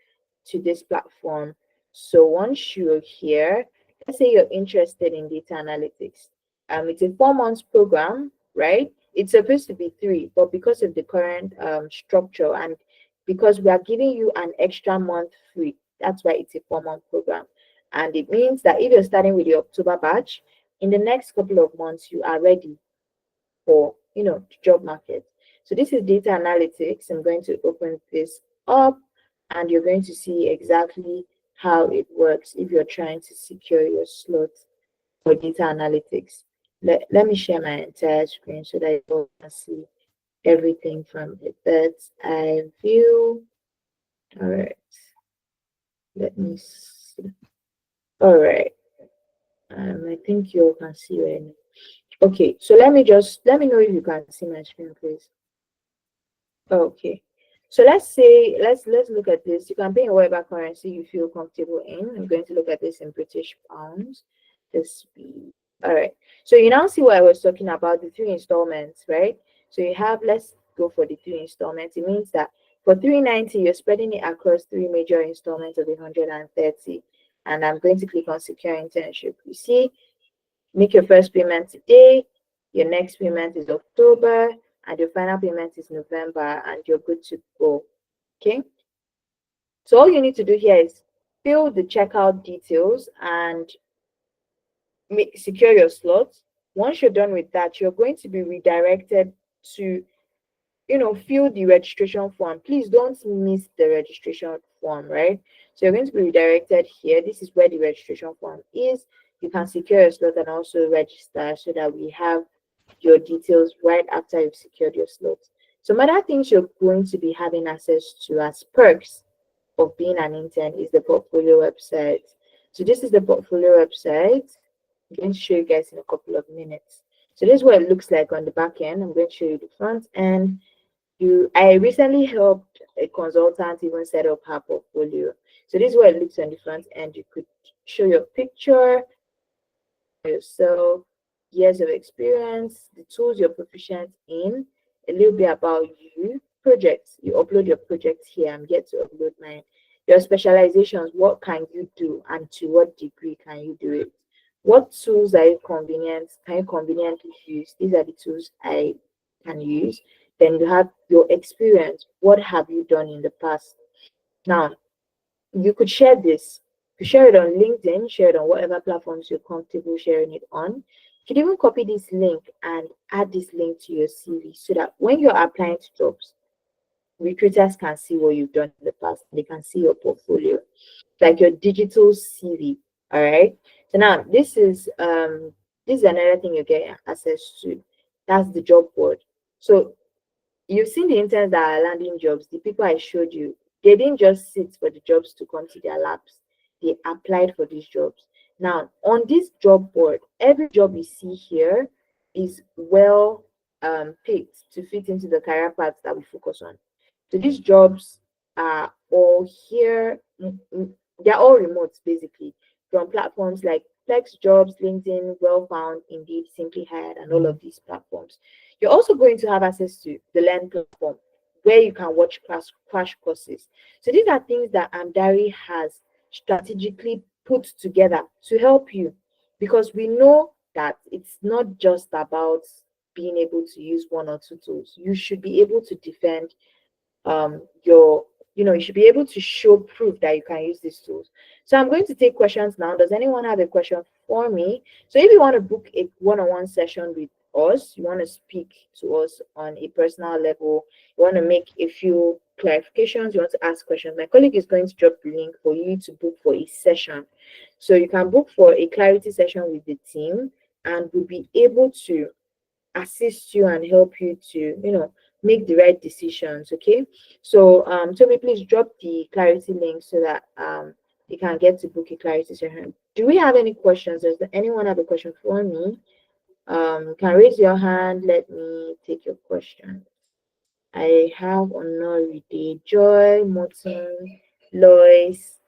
[SPEAKER 1] to this platform. So once you're here, let's say you're interested in data analytics. It's a 4 months program, right? It's supposed to be 3, but because of the current structure and because we are giving you an extra month free, that's why it's a 4 month program. And it means that if you're starting with your October batch, in the next couple of months, you are ready for the job market. So this is data analytics. I'm going to open this up and you're going to see exactly how it works if you're trying to secure your slot for data analytics. Let me share my entire screen so that you all can see everything from a bird's eye view. All right. Let me see. All right. I think you all can see right now. Okay, so let me know if you can see my screen, please. Okay, so let's look at this. You can pay in whatever currency you feel comfortable in. I'm going to look at this in British pounds. All right. So you now see what I was talking about, the 3 installments, right? So you have, let's go for the 3 installments. It means that for 390, you're spreading it across 3 major installments of 130. And I'm going to click on secure internship. You see, make your first payment today, your next payment is October, and your final payment is November, and you're good to go. Okay. So all you need to do here is fill the checkout details and secure your slots. Once you're done with that, you're going to be redirected to fill the registration form. Please don't miss the registration form, right? So you're going to be redirected here. This is where the registration form is. You can secure your slot and also register so that we have your details right after you've secured your slot. Some other things you're going to be having access to as perks of being an intern is the portfolio website. So this is the portfolio website. I'm going to show you guys in a couple of minutes. So this is what it looks like on the back end. I'm going to show you the front end. I recently helped a consultant even set up her portfolio. So this is what it looks on the front end. You could show your picture, yourself, years of experience, the tools you're proficient in, a little bit about you, projects. You upload your projects here. I'm yet to upload mine. Your specializations, what can you do and to what degree can you do it? What tools can you conveniently use? These are the tools I can use. Then you have your experience. What have you done in the past? Now, you could share this. You share it on LinkedIn, share it on whatever platforms you're comfortable sharing it on. You could even copy this link and add this link to your CV so that when you're applying to jobs, recruiters can see what you've done in the past. They can see your portfolio, like your digital CV. All right. So now this is another thing you get access to. That's the job board. So you've seen the interns that are landing jobs. The people I showed you, they didn't just sit for the jobs to come to their laps. They applied for these jobs. Now, on this job board, every job you see here is well picked to fit into the career paths that we focus on. So these jobs are all here. They're all remote, basically, from platforms like Flex Jobs, LinkedIn, Well Found, Indeed, Simply Hired, and all of these platforms. You're also going to have access to the Learn platform, where you can watch crash courses. So these are things that Amdari has strategically put together to help you, because we know that it's not just about being able to use 1 or 2 tools. You should be able to defend you should be able to show proof that you can use these tools. So I'm going to take questions now. Does anyone have a question for me. So if you want to book a one-on-one session with us, you want to speak to us on a personal level, you want to make a few clarifications, you want to ask questions, my colleague is going to drop the link for you to book for a session. So you can book for a clarity session with the team, and we'll be able to assist you and help you to, make the right decisions. Okay. So Toby, please drop the clarity link so that you can get to book a clarity session. Do we have any questions? Does anyone have a question for me? Can raise your hand. Let me take your question. I have Honoride, Joy, Morton, Lois,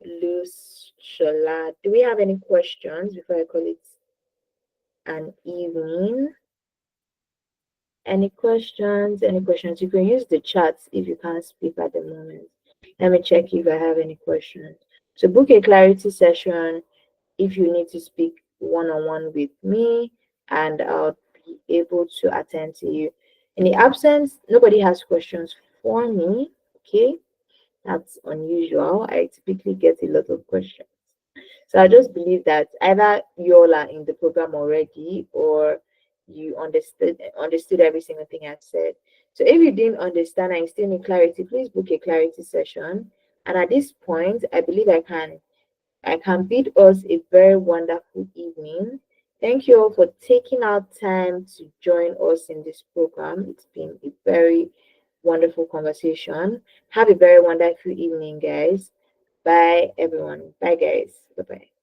[SPEAKER 1] Luz, Shola. Do we have any questions before I call it an evening? Any questions? Any questions? You can use the chat if you can't speak at the moment. Let me check if I have any questions. So book a clarity session if you need to speak one-on-one with me, and I'll be able to attend to you. In the absence, nobody has questions for me. Okay, that's unusual. I typically get a lot of questions. So I just believe that either you all are in the program already, or you understood every single thing I said. So if you didn't understand and you still need clarity, please book a clarity session. And at this point, I believe I can bid us a very wonderful evening. Thank you all for taking out time to join us in this program. It's been a very wonderful conversation. Have a very wonderful evening, guys. Bye, everyone. Bye, guys. Bye-bye.